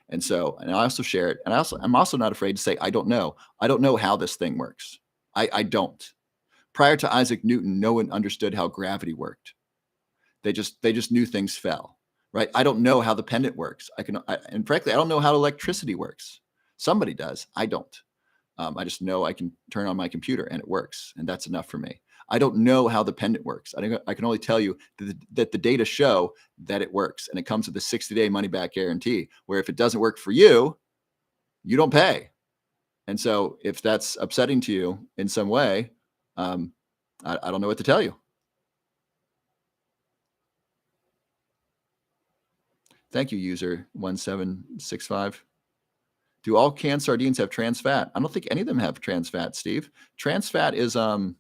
And I also share it. And I'm also not afraid to say, I don't know. I don't know how this thing works. I don't. Prior to Isaac Newton, no one understood how gravity worked. They just knew things fell, right? I don't know how the pendant works. And frankly, I don't know how electricity works. Somebody does. I don't. I just know I can turn on my computer and it works, and that's enough for me. I don't know how the pendant works. I can only tell you that the data show that it works, and it comes with a 60-day money-back guarantee, where if it doesn't work for you, you don't pay. And so if that's upsetting to you in some way, I don't know what to tell you. Thank you, user 1765. Do all canned sardines have trans fat? I don't think any of them have trans fat, Steve. Trans fat isn't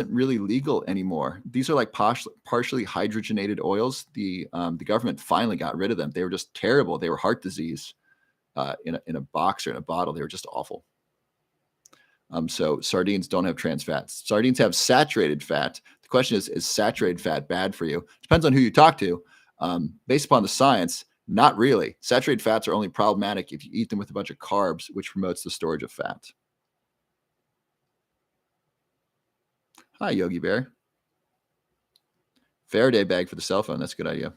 really legal anymore. These are like partially hydrogenated oils. The government finally got rid of them. They were just terrible. They were heart disease in a box or in a bottle. They were just awful. So sardines don't have trans fats. Sardines have saturated fat. The question is saturated fat bad for you? Depends on who you talk to. Based upon the science, not really. Saturated fats are only problematic if you eat them with a bunch of carbs, which promotes the storage of fat. Hi, Yogi Bear. Faraday bag for the cell phone. That's a good idea.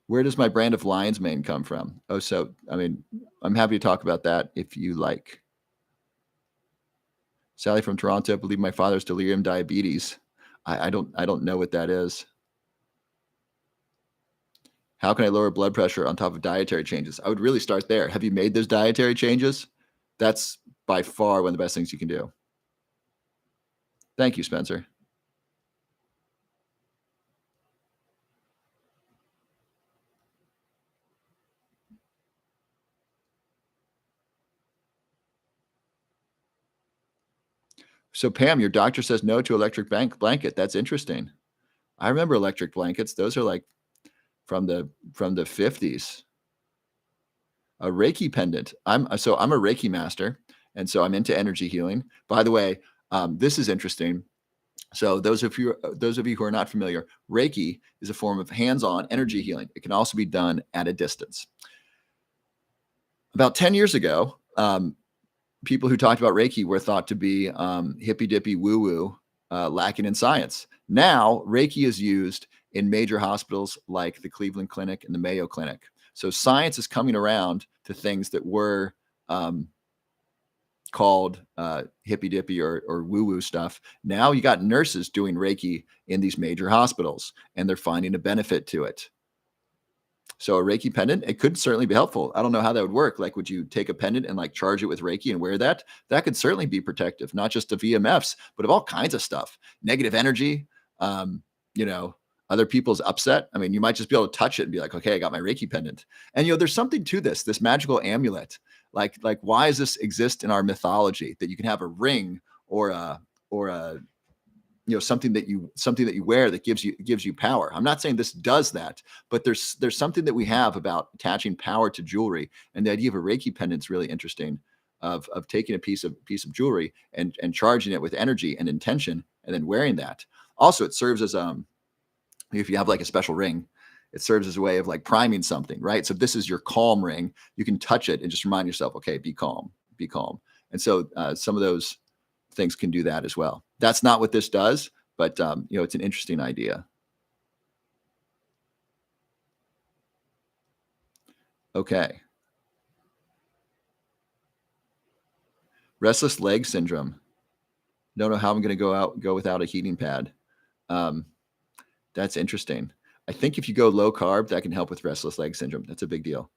Where does my brand of lion's mane come from? Oh, so, I mean, I'm happy to talk about that if you like. Sally from Toronto, I believe my father's delirium diabetes. I don't know what that is. How can I lower blood pressure on top of dietary changes? I would really start there. Have you made those dietary changes? That's by far one of the best things you can do. Thank you, Spencer. So Pam, your doctor says no to electric blanket. That's interesting. I remember electric blankets. Those are like from the 50s. A Reiki pendant. I'm a Reiki master, and so I'm into energy healing. By the way, this is interesting. So those of you who are not familiar, Reiki is a form of hands-on energy healing. It can also be done at a distance. About 10 years ago, people who talked about Reiki were thought to be hippy dippy woo woo, lacking in science. Now, Reiki is used in major hospitals like the Cleveland Clinic and the Mayo Clinic. So science is coming around to things that were called hippy dippy or woo woo stuff. Now you got nurses doing Reiki in these major hospitals, and they're finding a benefit to it. So a Reiki pendant, it could certainly be helpful. I don't know how that would work. Like, would you take a pendant and like charge it with Reiki and wear that? That could certainly be protective, not just of EMFs, but of all kinds of stuff. Negative energy, um, you know, other people's upset. I mean, you might just be able to touch it and be like, okay, I got my Reiki pendant. And there's something to this magical amulet. Like, why does this exist in our mythology that you can have a ring or a something that you wear that gives you power? I'm not saying this does that, but there's something that we have about attaching power to jewelry, and the idea of a Reiki pendant is really interesting. Of taking a piece of jewelry and charging it with energy and intention, and then wearing that. Also, it serves as if you have like a special ring, it serves as a way of like priming something, right? So this is your calm ring. You can touch it and just remind yourself, okay, be calm, be calm. And so some of those things can do that as well. That's not what this does, but it's an interesting idea. Okay. Restless leg syndrome. Don't know how I'm going to go without a heating pad. That's interesting. I think if you go low carb, that can help with restless leg syndrome. That's a big deal.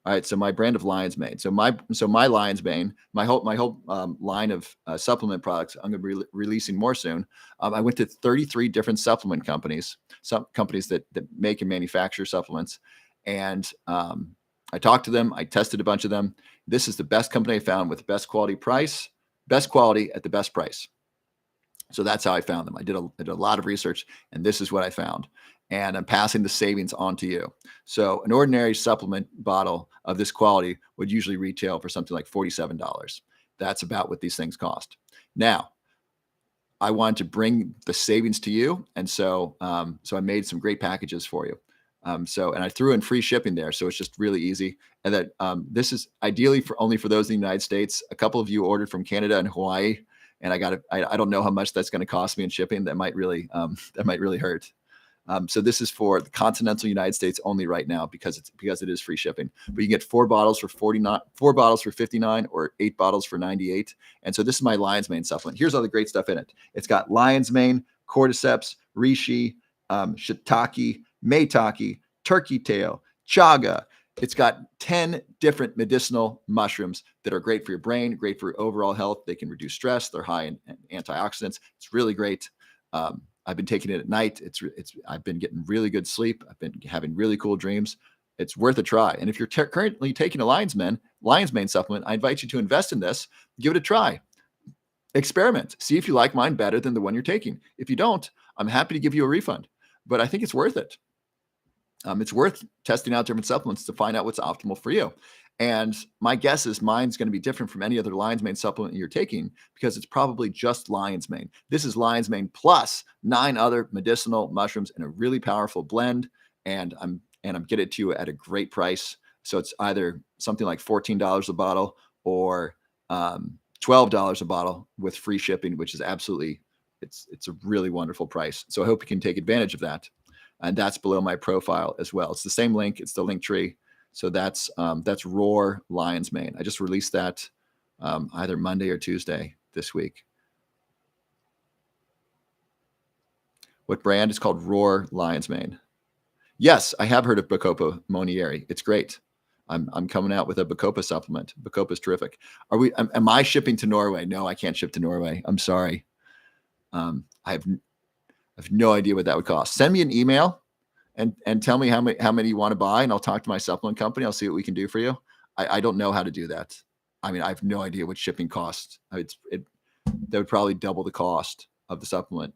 All right, so my brand of Lion's Mane. So my Lion's Mane, my whole line of supplement products. I'm going to be releasing more soon. I went to 33 different supplement companies, some companies that make and manufacture supplements, and I talked to them. I tested a bunch of them. This is the best company I found with the best quality at the best price. So that's how I found them. I did a lot of research, and this is what I found. And I'm passing the savings on to you. So an ordinary supplement bottle of this quality would usually retail for something like $47. That's about what these things cost. Now, I wanted to bring the savings to you, and so I made some great packages for you. And I threw in free shipping there, so it's just really easy. And that this is ideally only for those in the United States. A couple of you ordered from Canada and Hawaii, and I don't know how much that's going to cost me in shipping. That might really hurt. So this is for the continental United States only right now because it is free shipping. But you can get 4 bottles for 49, 4 bottles for 59, or 8 bottles for 98. And so this is my Lion's Mane supplement. Here's all the great stuff in it. It's got Lion's Mane, cordyceps, reishi, shiitake, maitake, turkey tail, chaga. It's got 10 different medicinal mushrooms that are great for your brain, great for your overall health. They can reduce stress. They're high in antioxidants. It's really great. I've been taking it at night. I've been getting really good sleep. I've been having really cool dreams. It's worth a try. And if you're currently taking a Lion's Mane supplement, I invite you to invest in this. Give it a try. Experiment. See if you like mine better than the one you're taking. If you don't, I'm happy to give you a refund. But I think it's worth it. It's worth testing out different supplements to find out what's optimal for you. And my guess is mine's going to be different from any other Lion's Mane supplement you're taking because it's probably just Lion's Mane. This is Lion's Mane plus 9 other medicinal mushrooms in a really powerful blend. And I'm getting it to you at a great price. So it's either something like $14 a bottle or $12 a bottle with free shipping, which is absolutely, it's a really wonderful price. So I hope you can take advantage of that. And that's below my profile as well. It's the same link. It's the link tree. So that's Roar Lion's Mane. I just released that either Monday or Tuesday this week. What brand? Is called Roar Lion's Mane. Yes, I have heard of Bacopa Monieri. It's great. I'm coming out with a Bacopa supplement. Bacopa's terrific. Am I shipping to Norway? No, I can't ship to Norway. I'm sorry. I have no idea what that would cost. Send me an email and tell me how many you want to buy, and I'll talk to my supplement company. I'll see what we can do for you. I don't know how to do that. I mean, I have no idea what shipping costs. that would probably double the cost of the supplement.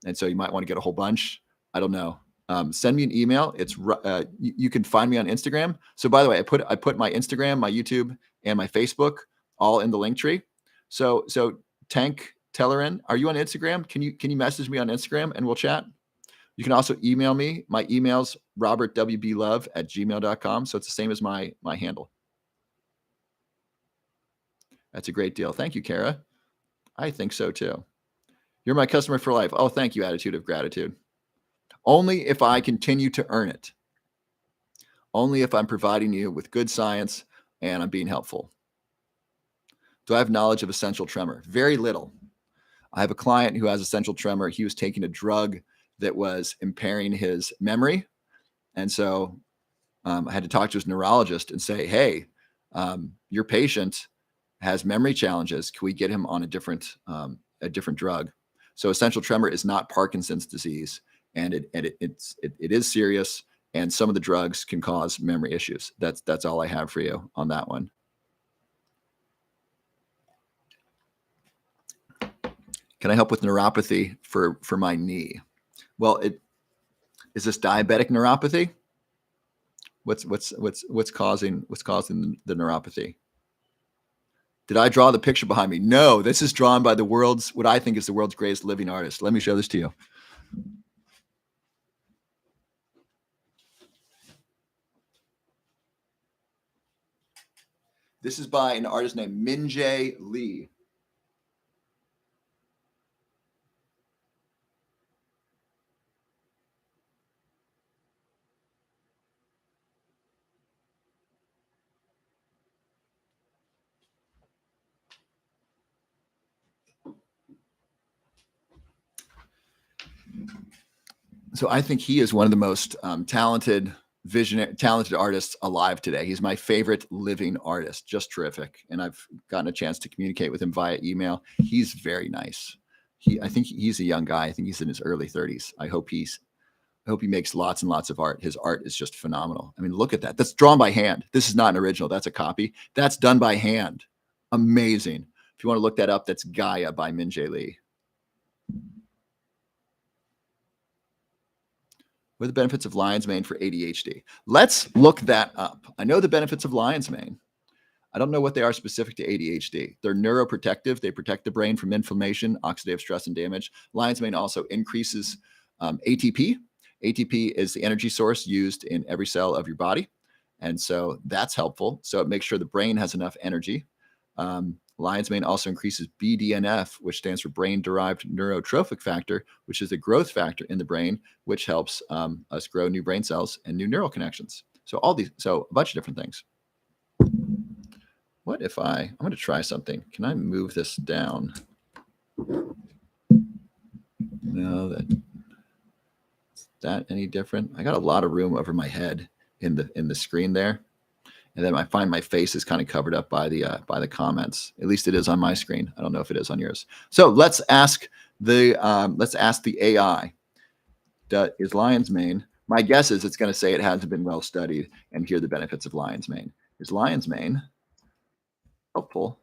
And so you might want to get a whole bunch. I don't know. Send me an email. It's you can find me on Instagram. So by the way, I put my Instagram, my YouTube, and my Facebook all in the link tree. So Tank Tellerin, are you on Instagram? Can you message me on Instagram and we'll chat? You can also email me. My email's robertwblove@gmail.com. So it's the same as my handle. That's a great deal. Thank you, Kara. I think so too. You're my customer for life. Oh, thank you, attitude of gratitude. Only if I continue to earn it. Only if I'm providing you with good science and I'm being helpful. Do I have knowledge of essential tremor? Very little. I have a client who has essential tremor. He was taking a drug that was impairing his memory. And so I had to talk to his neurologist and say, hey, your patient has memory challenges. Can we get him on a different drug? So essential tremor is not Parkinson's disease, and it is serious. And some of the drugs can cause memory issues. That's all I have for you on that one. Can I help with neuropathy for my knee? Well, is this diabetic neuropathy? What's causing the neuropathy? Did I draw the picture behind me? No, this is drawn by what I think is the world's greatest living artist. Let me show this to you. This is by an artist named Min-Jae Lee. So I think he is one of the most talented artists alive today. He's my favorite living artist, just terrific. And I've gotten a chance to communicate with him via email. He's very nice. I think he's a young guy. I think he's in his early 30s. I hope he makes lots and lots of art. His art is just phenomenal. I mean, look at that. That's drawn by hand. This is not an original. That's a copy. That's done by hand. Amazing. If you want to look that up, that's Gaia by Min-Jae Lee. What are the benefits of lion's mane for ADHD? Let's look that up. I know the benefits of lion's mane. I don't know what they are specific to ADHD. They're neuroprotective. They protect the brain from inflammation, oxidative stress, and damage. Lion's mane also increases ATP. ATP is the energy source used in every cell of your body. And so that's helpful. So it makes sure the brain has enough energy. Lion's mane also increases BDNF, which stands for brain-derived neurotrophic factor, which is a growth factor in the brain, which helps us grow new brain cells and new neural connections. So a bunch of different things. What if I'm going to try something. Can I move this down? No, is that any different? I got a lot of room over my head in the screen there. And then I find my face is kind of covered up by the comments. At least it is on my screen. I don't know if it is on yours. So let's ask the AI. Is lion's mane? My guess is it's going to say it hasn't been well studied, and here are the benefits of lion's mane. Is lion's mane helpful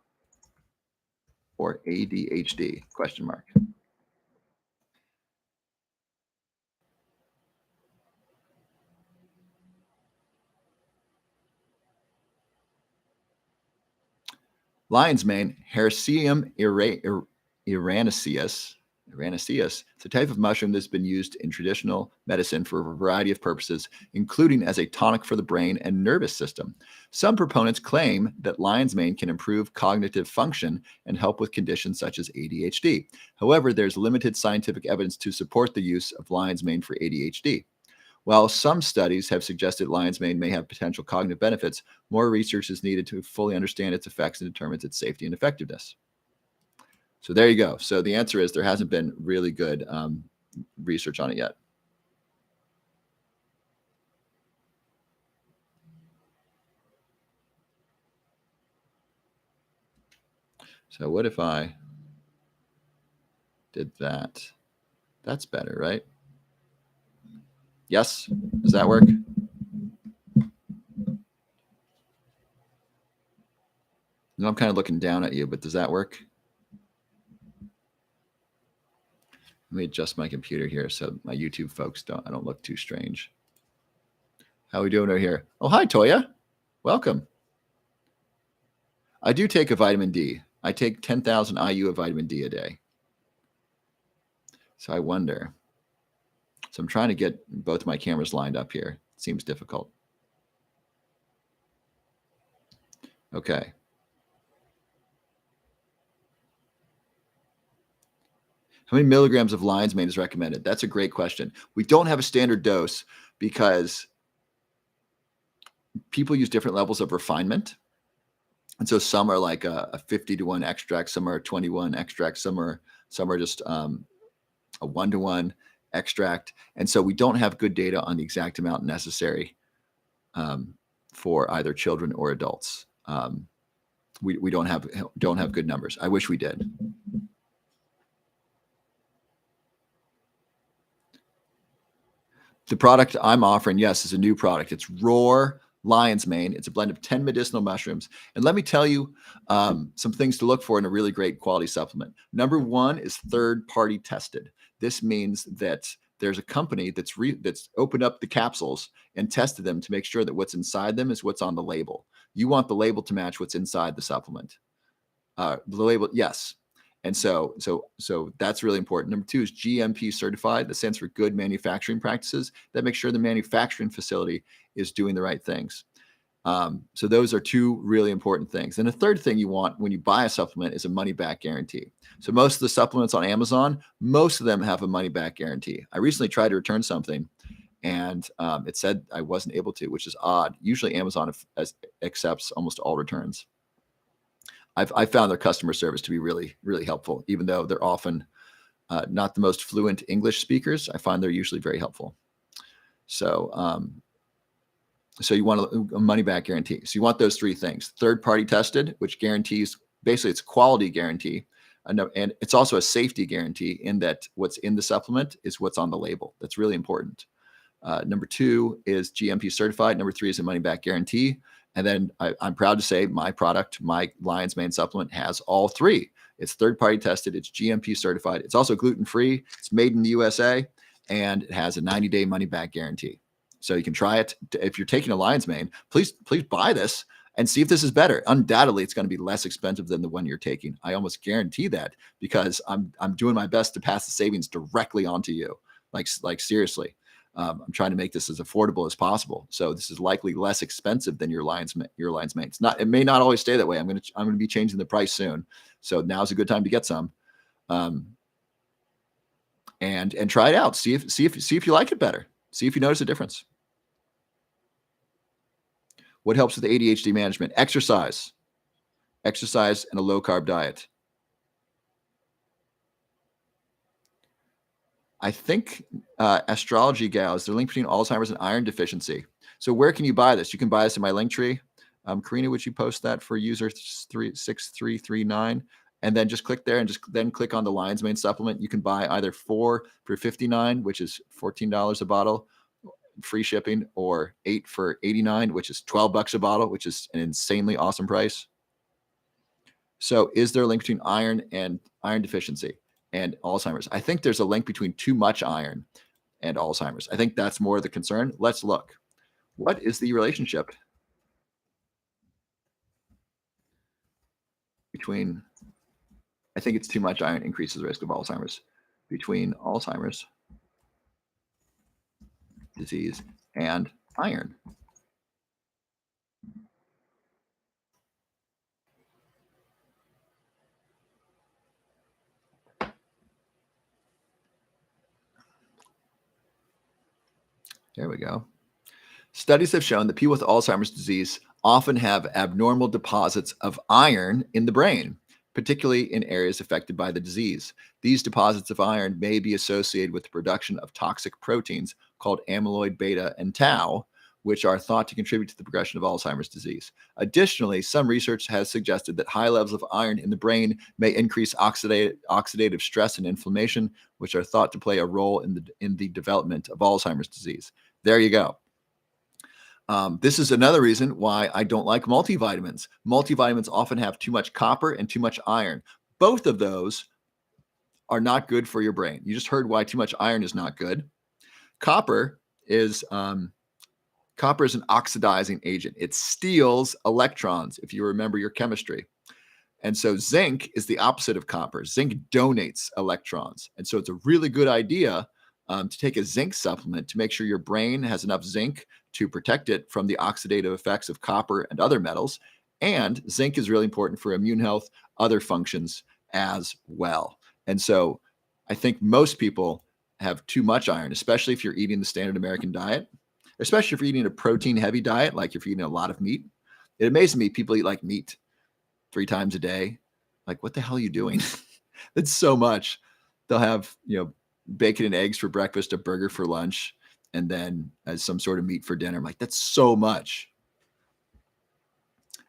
for ADHD? Question mark. Lion's mane, Hericium iraniceus. It's a type of mushroom that's been used in traditional medicine for a variety of purposes, including as a tonic for the brain and nervous system. Some proponents claim that lion's mane can improve cognitive function and help with conditions such as ADHD. However, there's limited scientific evidence to support the use of lion's mane for ADHD. While some studies have suggested lion's mane may have potential cognitive benefits, more research is needed to fully understand its effects and determine its safety and effectiveness. So there you go. So the answer is there hasn't been really good research on it yet. So what if I did that? That's better, right? Yes? Does that work? No, I'm kind of looking down at you, but does that work? Let me adjust my computer here so my YouTube folks I don't look too strange. How are we doing over here? Oh, hi, Toya. Welcome. I do take a vitamin D. I take 10,000 IU of vitamin D a day. So I wonder. So I'm trying to get both my cameras lined up here. It seems difficult. Okay. How many milligrams of lion's mane is recommended? That's a great question. We don't have a standard dose because people use different levels of refinement. And so some are like a 50-to-1 extract, some are 21 extracts, some are just a 1-to-1 extract. And so we don't have good data on the exact amount necessary for either children or adults. We don't have good numbers. I wish we did. The product I'm offering, yes, is a new product. It's Roar Lion's Mane. It's a blend of 10 medicinal mushrooms. And let me tell you some things to look for in a really great quality supplement. Number one is third-party tested. This means that there's a company that's opened up the capsules and tested them to make sure that what's inside them is what's on the label. You want the label to match what's inside the supplement. The label, yes. And so that's really important. Number two is GMP certified. That stands for good manufacturing practices. That makes sure the manufacturing facility is doing the right things. So those are two really important things. And the third thing you want when you buy a supplement is a money back guarantee. So most of the supplements on Amazon, most of them have a money back guarantee. I recently tried to return something and it said I wasn't able to, which is odd. Usually Amazon accepts almost all returns. I found their customer service to be really, really helpful, even though they're often not the most fluent English speakers. I find they're usually very helpful. So, so you want a money back guarantee. So you want those three things: third party tested, which guarantees, basically it's a quality guarantee. And it's also a safety guarantee in that what's in the supplement is what's on the label. That's really important. Number two is GMP certified. Number three is a money back guarantee. And then I'm proud to say my product, my Lion's Mane supplement, has all three. It's third-party tested. It's GMP certified. It's also gluten-free. It's made in the USA, and it has a 90-day money-back guarantee. So you can try it. If you're taking a Lion's Mane, please buy this and see if this is better. Undoubtedly, it's going to be less expensive than the one you're taking. I almost guarantee that because I'm doing my best to pass the savings directly onto you. Like seriously. I'm trying to make this as affordable as possible. So this is likely less expensive than your Lion's Mane. It's not. It may not always stay that way. I'm going to be changing the price soon. So now's a good time to get some, and try it out. See if you like it better. See if you notice a difference. What helps with ADHD management? Exercise and a low carb diet. I think Astrology Gal is the link between Alzheimer's and iron deficiency. So where can you buy this? You can buy this in my link tree. Karina, would you post that for user 6339? And then just click there and then click on the Lion's Mane supplement. You can buy either 4 for $59, which is $14 a bottle, free shipping, or 8 for $89, which is $12 a bottle, which is an insanely awesome price. So is there a link between iron and iron deficiency and Alzheimer's? I think there's a link between too much iron and Alzheimer's. I think that's more the concern. Let's look. What is the relationship between, I think it's too much iron increases the risk of Alzheimer's, between Alzheimer's disease and iron? There we go. Studies have shown that people with Alzheimer's disease often have abnormal deposits of iron in the brain, particularly in areas affected by the disease. These deposits of iron may be associated with the production of toxic proteins called amyloid beta and tau, which are thought to contribute to the progression of Alzheimer's disease. Additionally, some research has suggested that high levels of iron in the brain may increase oxidative stress and inflammation, which are thought to play a role in the development of Alzheimer's disease. There you go. This is another reason why I don't like multivitamins. Multivitamins often have too much copper and too much iron. Both of those are not good for your brain. You just heard why too much iron is not good. Copper is Copper is an oxidizing agent. It steals electrons, if you remember your chemistry. And so zinc is the opposite of copper. Zinc donates electrons. And so it's a really good idea to take a zinc supplement to make sure your brain has enough zinc to protect it from the oxidative effects of copper and other metals. And zinc is really important for immune health, other functions as well. And so I think most people have too much iron, especially if you're eating the standard American diet, especially if you're eating a protein heavy diet, like if you're eating a lot of meat. It amazes me people eat like meat 3 times a day. Like, what the hell are you doing? That's so much. They'll have, bacon and eggs for breakfast, a burger for lunch, and then as some sort of meat for dinner. I'm like, that's so much.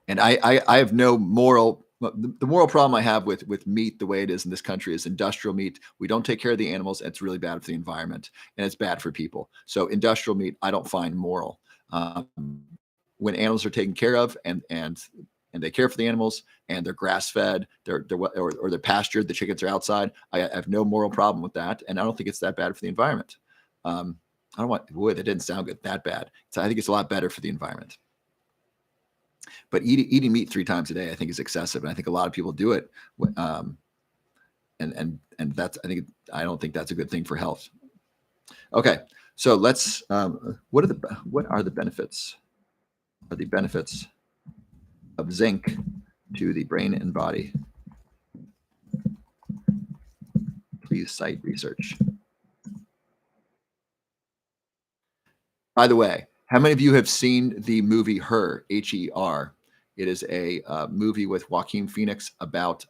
And I have no moral. The moral problem I have with meat the way it is in this country is industrial meat. We don't take care of the animals. It's really bad for the environment and it's bad for people. So industrial meat, I don't find moral. When animals are taken care of and they care for the animals and they're grass fed, they're pastured, the chickens are outside, I have no moral problem with that. And I don't think it's that bad for the environment. I don't want, boy, that didn't sound good, that bad. So I think it's a lot better for the environment. But eating meat 3 times a day, I think, is excessive, and I think a lot of people do it. And that's, I don't think that's a good thing for health. Okay, so let's. What are the benefits? Are the benefits of zinc to the brain and body? Please cite research. By the way, how many of you have seen the movie Her? Her. It is a movie with Joaquin Phoenix about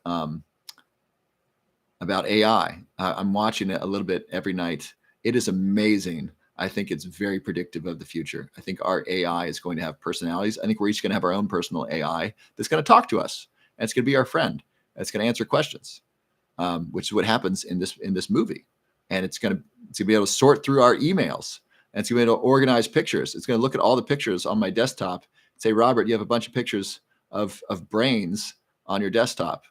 AI. I'm watching it a little bit every night. It is amazing. I think it's very predictive of the future. I think our AI is going to have personalities. I think we're each going to have our own personal AI that's going to talk to us, and it's going to be our friend. It's going to answer questions, which is what happens in this movie. And it's going to be able to sort through our emails, and it's going to be able to organize pictures. It's going to look at all the pictures on my desktop. Say, Robert, you have a bunch of pictures of brains on your desktop,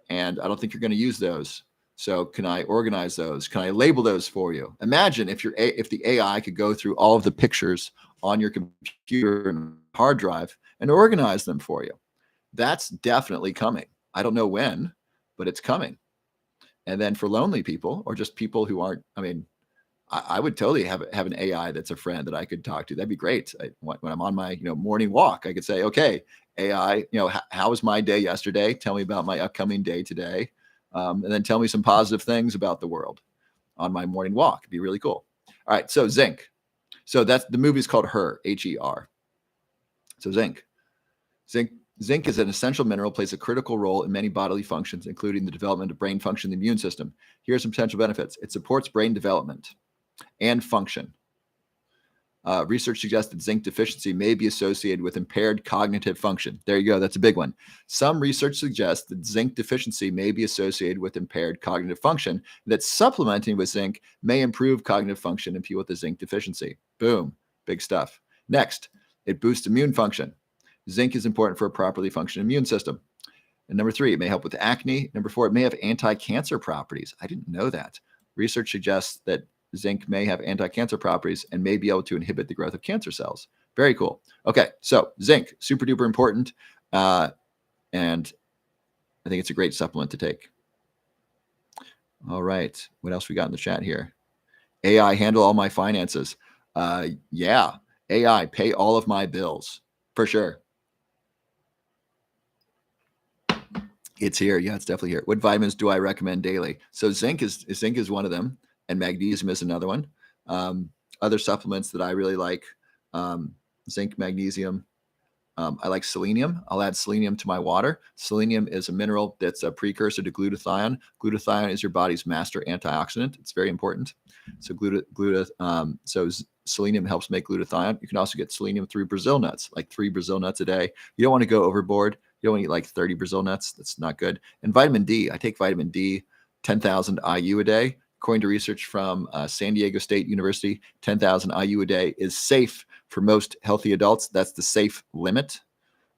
and I don't think you're going to use those. So can I organize those? Can I label those for you? Imagine if the AI could go through all of the pictures on your computer and hard drive and organize them for you. That's definitely coming. I don't know when, but it's coming. And then for lonely people or just people who aren't, I would totally have an AI that's a friend that I could talk to. That'd be great. When I'm on my morning walk, I could say, okay, AI, how was my day yesterday? Tell me about my upcoming day today, and then tell me some positive things about the world on my morning walk. It'd be really cool. All right, so zinc. So that's the movie's called Her, Her. So zinc is an essential mineral, plays a critical role in many bodily functions, including the development of brain function and the immune system. Here are some potential benefits. It supports brain development and function. Research suggests that zinc deficiency may be associated with impaired cognitive function. There you go. That's a big one. Some research suggests that zinc deficiency may be associated with impaired cognitive function, that supplementing with zinc may improve cognitive function in people with a zinc deficiency. Boom. Big stuff. Next, it boosts immune function. Zinc is important for a properly functioning immune system. And number 3, it may help with acne. Number 4, it may have anti-cancer properties. I didn't know that. Research suggests that zinc may have anti-cancer properties and may be able to inhibit the growth of cancer cells. Very cool. Okay, so zinc, super duper important. And I think it's a great supplement to take. All right, what else we got in the chat here? AI, handle all my finances. Yeah, AI, pay all of my bills, for sure. It's here. Yeah, it's definitely here. What vitamins do I recommend daily? So zinc is one of them, and magnesium is another one. Other supplements that I really like, zinc, magnesium. I like selenium. I'll add selenium to my water. Selenium is a mineral that's a precursor to glutathione. Glutathione is your body's master antioxidant. It's very important. So selenium helps make glutathione. You can also get selenium through Brazil nuts, like 3 Brazil nuts a day. You don't want to go overboard. You don't want to eat like 30 Brazil nuts. That's not good. And vitamin D. I take vitamin D, 10,000 IU a day. According to research from San Diego State University, 10,000 IU a day is safe for most healthy adults. That's the safe limit.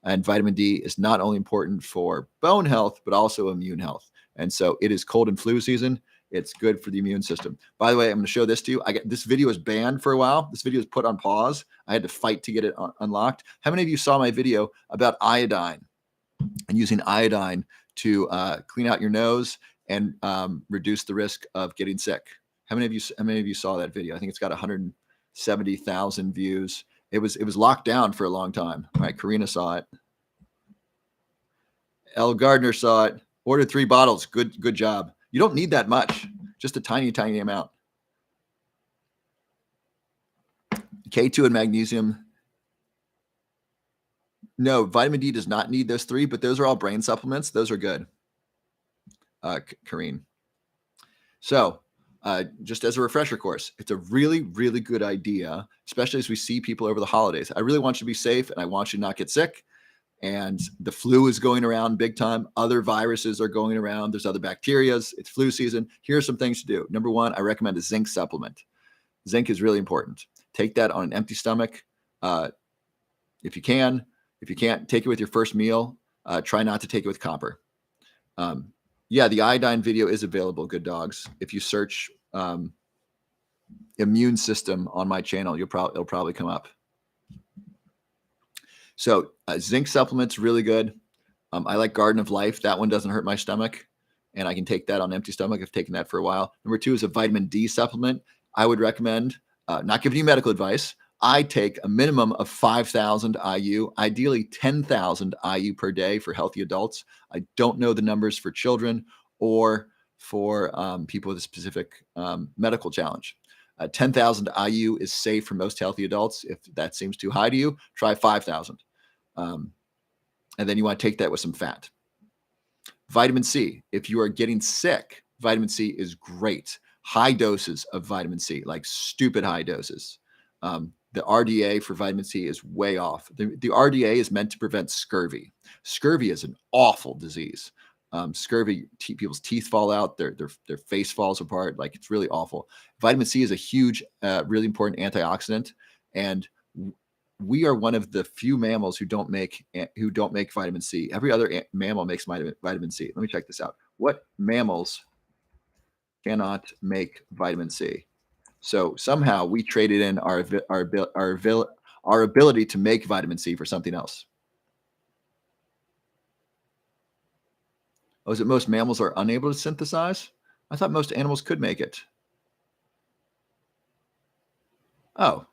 And vitamin D is not only important for bone health, but also immune health. And so it is cold and flu season. It's good for the immune system. By the way, I'm going to show this to you. This video was banned for a while. This video was put on pause. I had to fight to get it unlocked. How many of you saw my video about iodine and using iodine to clean out your nose and reduce the risk of getting sick? How many of you saw that video? I think it's got 170,000 views. It was locked down for a long time. All right, Karina saw it. L. Gardner saw it. Ordered 3 bottles. Good job. You don't need that much, just a tiny, tiny amount. K2 and magnesium. No, vitamin D does not need those 3, but those are all brain supplements. Those are good, Karine. So just as a refresher course, it's a really, really good idea, especially as we see people over the holidays. I really want you to be safe, and I want you to not get sick. And the flu is going around big time. Other viruses are going around. There's other bacterias. It's flu season. Here are some things to do. Number 1, I recommend a zinc supplement. Zinc is really important. Take that on an empty stomach if you can. If you can't, take it with your first meal. Try not to take it with copper. Yeah, the iodine video is available, good dogs. If you search immune system on my channel, it'll probably come up. So zinc supplements, really good. I like Garden of Life. That one doesn't hurt my stomach, and I can take that on an empty stomach. I've taken that for a while. Number 2 is a vitamin D supplement. I would recommend, not giving you medical advice, I take a minimum of 5,000 IU, ideally 10,000 IU per day for healthy adults. I don't know the numbers for children or for people with a specific medical challenge. 10,000 IU is safe for most healthy adults. If that seems too high to you, try 5,000. And then you want to take that with some fat. Vitamin C. If you are getting sick, vitamin C is great. High doses of vitamin C, like stupid high doses. The RDA for vitamin C is way off. The RDA is meant to prevent scurvy. Scurvy is an awful disease. Scurvy, people's teeth fall out, their face falls apart. Like, it's really awful. Vitamin C is a huge, really important antioxidant, and we are one of the few mammals who don't make vitamin C. Every other mammal makes vitamin C. Let me check this out. What mammals cannot make vitamin C? So somehow we traded in our ability to make vitamin C for something else. Oh, is it most mammals are unable to synthesize? I thought most animals could make it. Oh.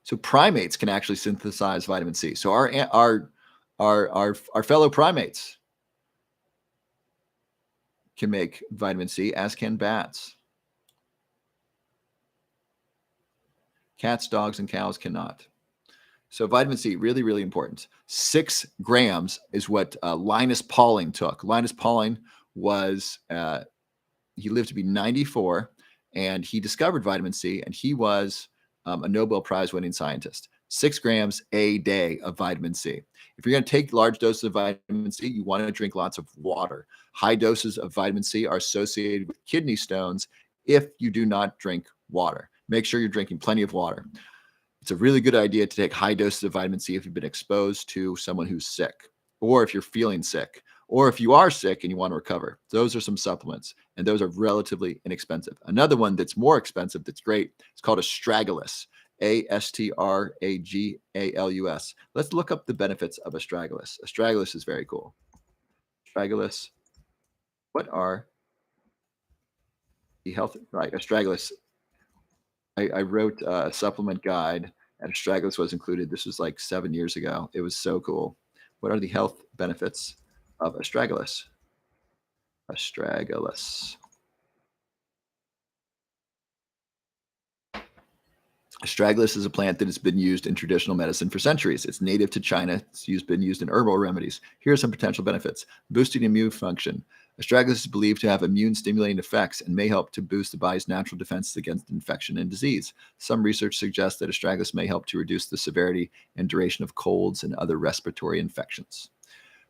So primates can actually synthesize vitamin C. So our fellow primates can make vitamin C, as can bats. Cats, dogs, and cows cannot. So vitamin C, really, really important. 6 grams is what Linus Pauling took. Linus Pauling was, he lived to be 94, and he discovered vitamin C, and he was a Nobel Prize winning scientist. 6 grams a day of vitamin C. If you're going to take large doses of vitamin C, you want to drink lots of water. High doses of vitamin C are associated with kidney stones if you do not drink water. Make sure you're drinking plenty of water. It's a really good idea to take high doses of vitamin C if you've been exposed to someone who's sick, or if you're feeling sick, or if you are sick and you want to recover. Those are some supplements, and those are relatively inexpensive. Another one that's more expensive that's great, it's called astragalus. Astragalus. Let's look up the benefits of astragalus. Astragalus is very cool. Astragalus. What are the health? Right, astragalus. I wrote a supplement guide, and astragalus was included. This was like 7 years ago. It was so cool. What are the health benefits of astragalus? Astragalus. Astragalus is a plant that has been used in traditional medicine for centuries. It's native to China. It's been used in herbal remedies. Here are some potential benefits. Boosting immune function. Astragalus is believed to have immune-stimulating effects and may help to boost the body's natural defenses against infection and disease. Some research suggests that astragalus may help to reduce the severity and duration of colds and other respiratory infections.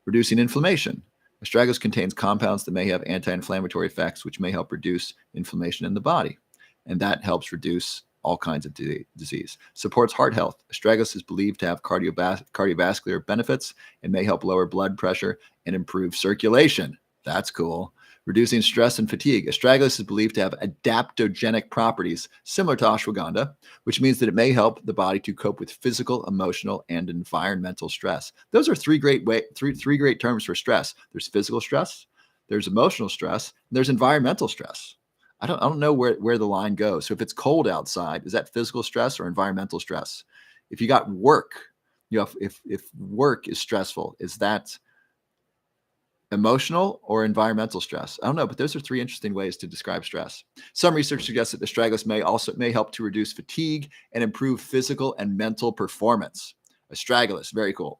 Reducing inflammation. Astragalus contains compounds that may have anti-inflammatory effects, which may help reduce inflammation in the body. And that helps reduce all kinds of disease. Supports heart health. Astragalus is believed to have cardiovascular benefits and may help lower blood pressure and improve circulation. That's cool. Reducing stress and fatigue. Astragalus is believed to have adaptogenic properties similar to ashwagandha, which means that it may help the body to cope with physical, emotional, and environmental stress. Those are three great terms for stress. There's physical stress, there's emotional stress, and there's environmental stress. I don't know where the line goes. So if it's cold outside, is that physical stress or environmental stress? If you got work, if work is stressful, is that emotional or environmental stress? I don't know, but those are three interesting ways to describe stress. Some research suggests that astragalus may help to reduce fatigue and improve physical and mental performance. Astragalus, very cool.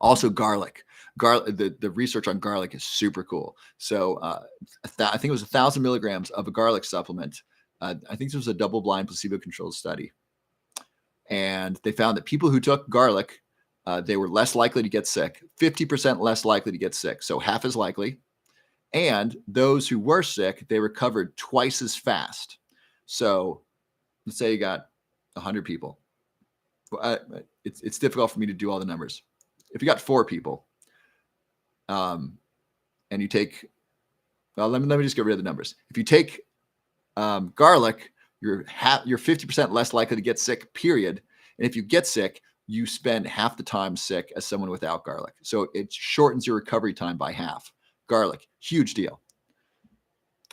Also, garlic. The research on garlic is super cool. So I think it was 1,000 milligrams of a garlic supplement. I think this was a double-blind placebo-controlled study. And they found that people who took garlic, they were less likely to get sick, 50% less likely to get sick, so half as likely. And those who were sick, they recovered twice as fast. So let's say you got 100 people. It's difficult for me to do all the numbers. If you got 4 people, and you take, well, let me just get rid of the numbers. If you take garlic, you're 50% less likely to get sick, period. And if you get sick, you spend half the time sick as someone without garlic. So it shortens your recovery time by half. Garlic, huge deal.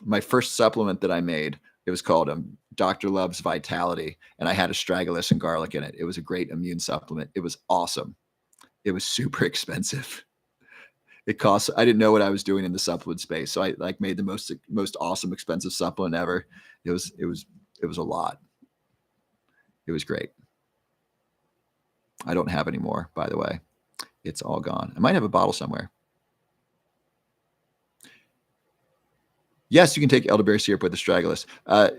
My first supplement that I made, it was called Dr. Love's Vitality, and I had astragalus and garlic in it. It was a great immune supplement. It was awesome. It was super expensive. It cost, I didn't know what I was doing in the supplement space. So I made the most awesome, expensive supplement ever. It was a lot. It was great. I don't have any more, by the way. It's all gone. I might have a bottle somewhere. Yes, you can take elderberry syrup with astragalus.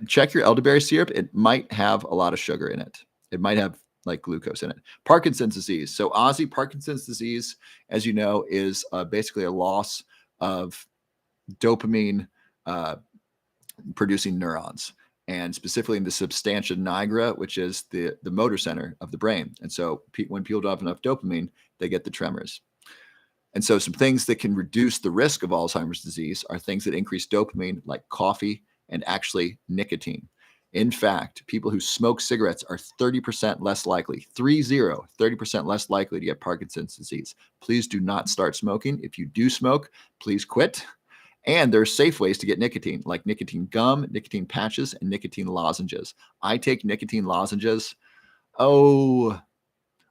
Check your elderberry syrup. It might have a lot of sugar in it. It might have like glucose in it. Parkinson's disease. So Ozzy, Parkinson's disease, as you know, is basically a loss of dopamine producing neurons, and specifically in the substantia nigra, which is the motor center of the brain. And so when people don't have enough dopamine, they get the tremors. And so some things that can reduce the risk of Alzheimer's disease are things that increase dopamine, like coffee and actually nicotine. In fact, people who smoke cigarettes are 30% less likely, 30% less likely to get Parkinson's disease. Please do not start smoking. If you do smoke, please quit. And there are safe ways to get nicotine, like nicotine gum, nicotine patches, and nicotine lozenges. I take nicotine lozenges. I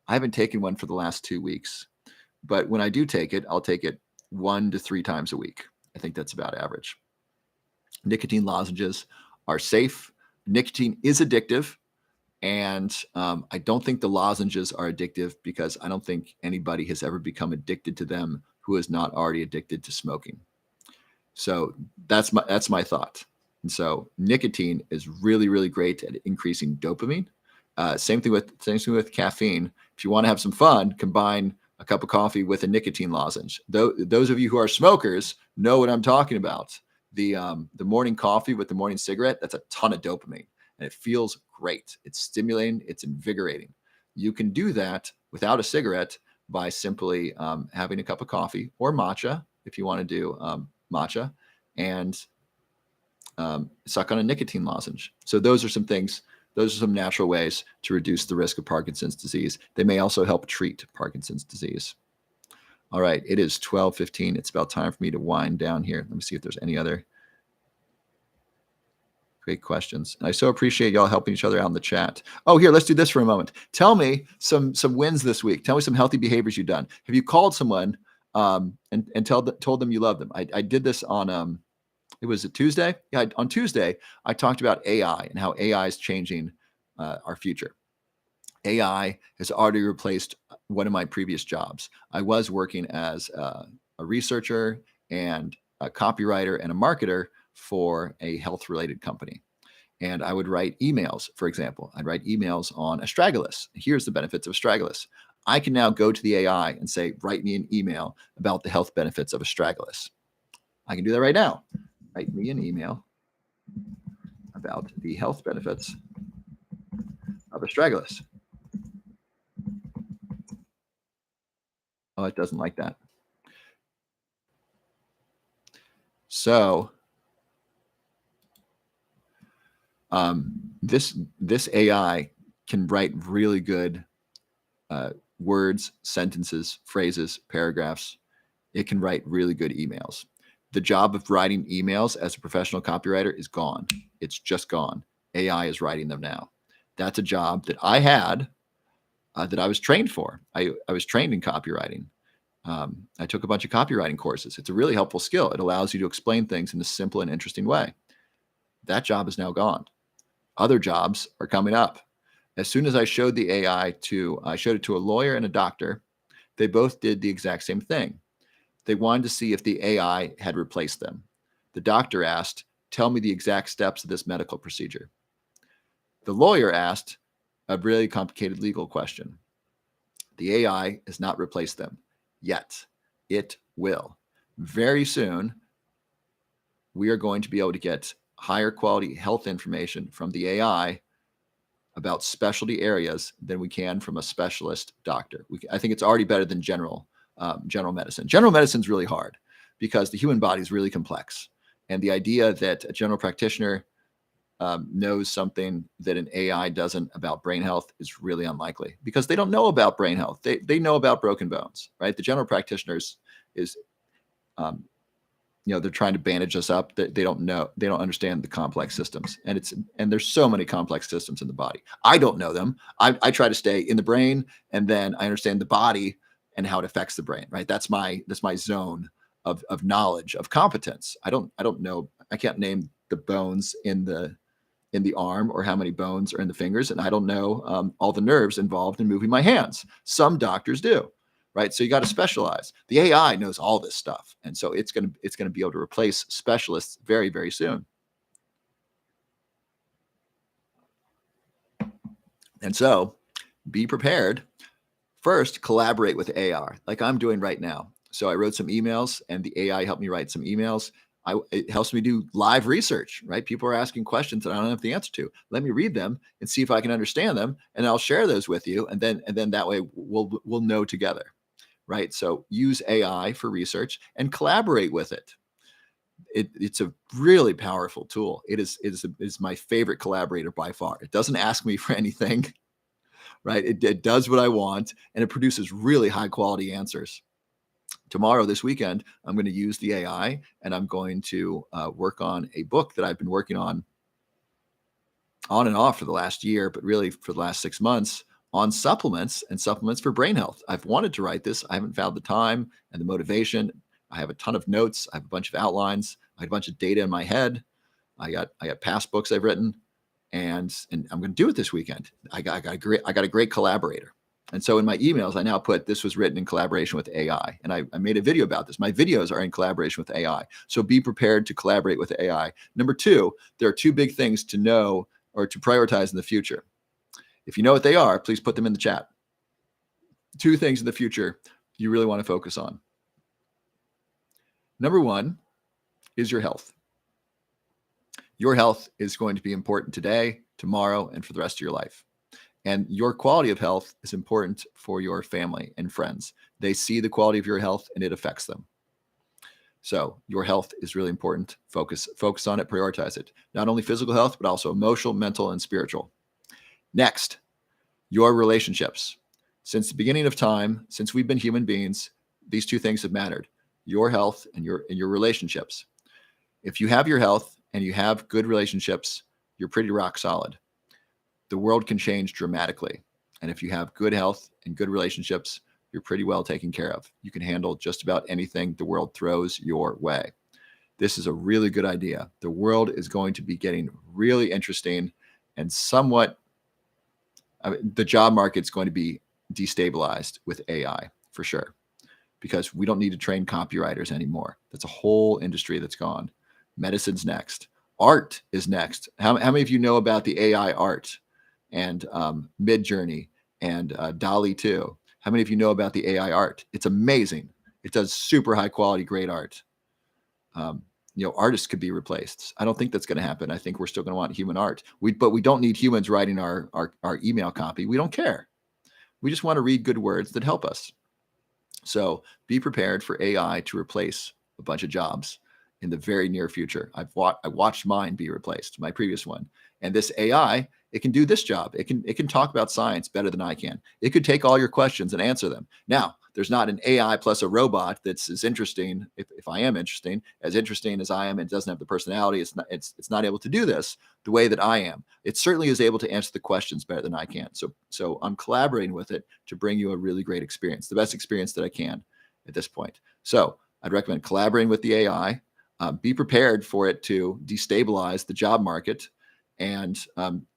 haven't taken one for the last 2 weeks. But when I do take it, I'll take it 1 to 3 times a week. I think that's about average. Nicotine lozenges are safe. Nicotine is addictive. And I don't think the lozenges are addictive because I don't think anybody has ever become addicted to them who is not already addicted to smoking. So that's my thought. And so nicotine is really, really great at increasing dopamine. Same thing with caffeine. If you want to have some fun, combine a cup of coffee with a nicotine lozenge. Those of you who are smokers know what I'm talking about. The morning coffee with the morning cigarette, that's a ton of dopamine, and it feels great. It's stimulating. It's invigorating. You can do that without a cigarette by simply having a cup of coffee or matcha, if you want to do matcha, and suck on a nicotine lozenge. So those are some things. Those are some natural ways to reduce the risk of Parkinson's disease. They may also help treat Parkinson's disease. All right, it is 12:15. It's about time for me to wind down here. Let me see if there's any other great questions. And I so appreciate y'all helping each other out in the chat. Oh, here, let's do this for a moment. Tell me some wins this week. Tell me some healthy behaviors you've done. Have you called someone and told them you love them? I did this on it was a Tuesday. Yeah, on Tuesday, I talked about AI and how AI is changing our future. AI has already replaced one of my previous jobs. I was working as a researcher and a copywriter and a marketer for a health-related company. And I would write emails, for example. I'd write emails on astragalus. Here's the benefits of astragalus. I can now go to the AI and say, write me an email about the health benefits of astragalus. I can do that right now. Write me an email about the health benefits astragalus. Oh, it doesn't like that. So this AI can write really good words, sentences, phrases, paragraphs. It can write really good emails. The job of writing emails as a professional copywriter is gone. It's just gone. AI is writing them now. That's a job that I had, that I was trained for. I was trained in copywriting. I took a bunch of copywriting courses. It's a really helpful skill. It allows you to explain things in a simple and interesting way. That job is now gone. Other jobs are coming up. As soon as I showed the AI I showed it to a lawyer and a doctor, they both did the exact same thing. They wanted to see if the AI had replaced them. The doctor asked, "Tell me the exact steps of this medical procedure." The lawyer asked a really complicated legal question. The AI has not replaced them yet. It will. Very soon, we are going to be able to get higher quality health information from the AI about specialty areas than we can from a specialist doctor. I think it's already better than general medicine. General medicine is really hard because the human body is really complex. And the idea that a general practitioner knows something that an AI doesn't about brain health is really unlikely because they don't know about brain health. They know about broken bones, right? The general practitioners is, they're trying to bandage us up. They don't know. They don't understand the complex systems, and there's so many complex systems in the body. I don't know them. I try to stay in the brain, and then I understand the body and how it affects the brain. Right? That's my zone of knowledge, of competence. I don't know. I can't name the bones in the arm or how many bones are in the fingers, and I don't know all the nerves involved in moving my hands. Some doctors do. Right. So you got to specialize. The AI knows all this stuff. And so it's going to be able to replace specialists very, very soon. And so be prepared. First, collaborate with AI like I'm doing right now. So I wrote some emails and the AI helped me write some emails. It helps me do live research, right? People are asking questions that I don't have the answer to. Let me read them and see if I can understand them. And I'll share those with you. And then that way we'll know together. Right. So use AI for research and collaborate with it. It's a really powerful tool. It is my favorite collaborator by far. It doesn't ask me for anything, right? It does what I want and it produces really high quality answers. Tomorrow, this weekend, I'm going to use the AI and I'm going to work on a book that I've been working on and off for the last year, but really for the last 6 months, on supplements and supplements for brain health. I've wanted to write this. I haven't found the time and the motivation. I have a ton of notes. I have a bunch of outlines. I have a bunch of data in my head. I got past books I've written, and I'm going to do it this weekend. I got a great collaborator. And so in my emails, I now put this was written in collaboration with AI. And I made a video about this. My videos are in collaboration with AI. So be prepared to collaborate with AI. Number 2, there are 2 big things to know or to prioritize in the future. If you know what they are, please put them in the chat. 2 things in the future you really want to focus on. Number 1 is your health. Your health is going to be important today, tomorrow, and for the rest of your life. And your quality of health is important for your family and friends. They see the quality of your health and it affects them. So your health is really important. Focus on it, prioritize it. Not only physical health, but also emotional, mental, and spiritual. Next, your relationships. Since the beginning of time, since we've been human beings, these 2 things have mattered: your health and your relationships. If you have your health and you have good relationships, you're pretty rock solid. The world can change dramatically. And if you have good health and good relationships, you're pretty well taken care of. You can handle just about anything the world throws your way. This is a really good idea. The world is going to be getting really interesting and somewhat the job market's going to be destabilized with AI for sure, because we don't need to train copywriters anymore. That's a whole industry that's gone. Medicine's next. Art is next. How many of you know about the AI art and Midjourney and DALL-E 2? How many of you know about the AI art? It's amazing. It does super high quality, great art. artists could be replaced. I don't think that's going to happen. I think we're still going to want human art. But we don't need humans writing our email copy. We don't care. We just want to read good words that help us. So be prepared for AI to replace a bunch of jobs in the very near future. I watched mine be replaced, my previous one. And this AI, it can do this job. It can talk about science better than I can. It could take all your questions and answer them. Now, there's not an AI plus a robot that's as interesting, if I am interesting as I am, and doesn't have the personality. It's not able to do this the way that I am. It certainly is able to answer the questions better than I can. So I'm collaborating with it to bring you a really great experience, the best experience that I can at this point. So I'd recommend collaborating with the AI. Be prepared for it to destabilize the job market, and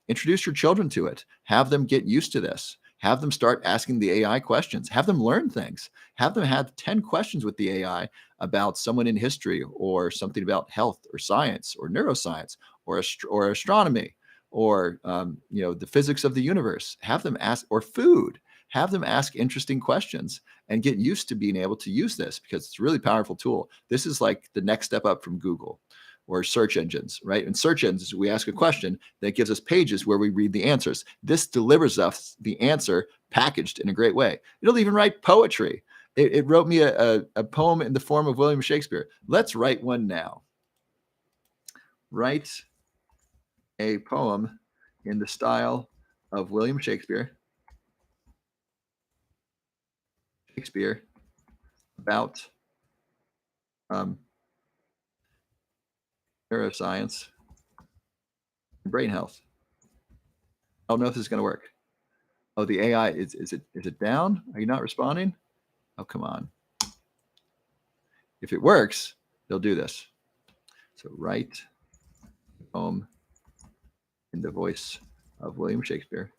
introduce your children to it. Have them get used to this. Have them start asking the AI questions. Have them learn things. Have them have 10 questions with the AI about someone in history, or something about health or science or neuroscience or astronomy, or the physics of the universe. Have them ask, or food. Have them ask interesting questions and get used to being able to use this, because it's a really powerful tool. This is like the next step up from Google or search engines, right? In search engines, we ask a question that gives us pages where we read the answers. This delivers us the answer packaged in a great way. It'll even write poetry. It wrote me a poem in the form of William Shakespeare. Let's write one now. Write a poem in the style of William Shakespeare. About neuroscience and brain health. I don't know if this is going to work. Oh, the AI, is it down? Are you not responding? Oh, come on. If it works, they'll do this. So write a poem in the voice of William Shakespeare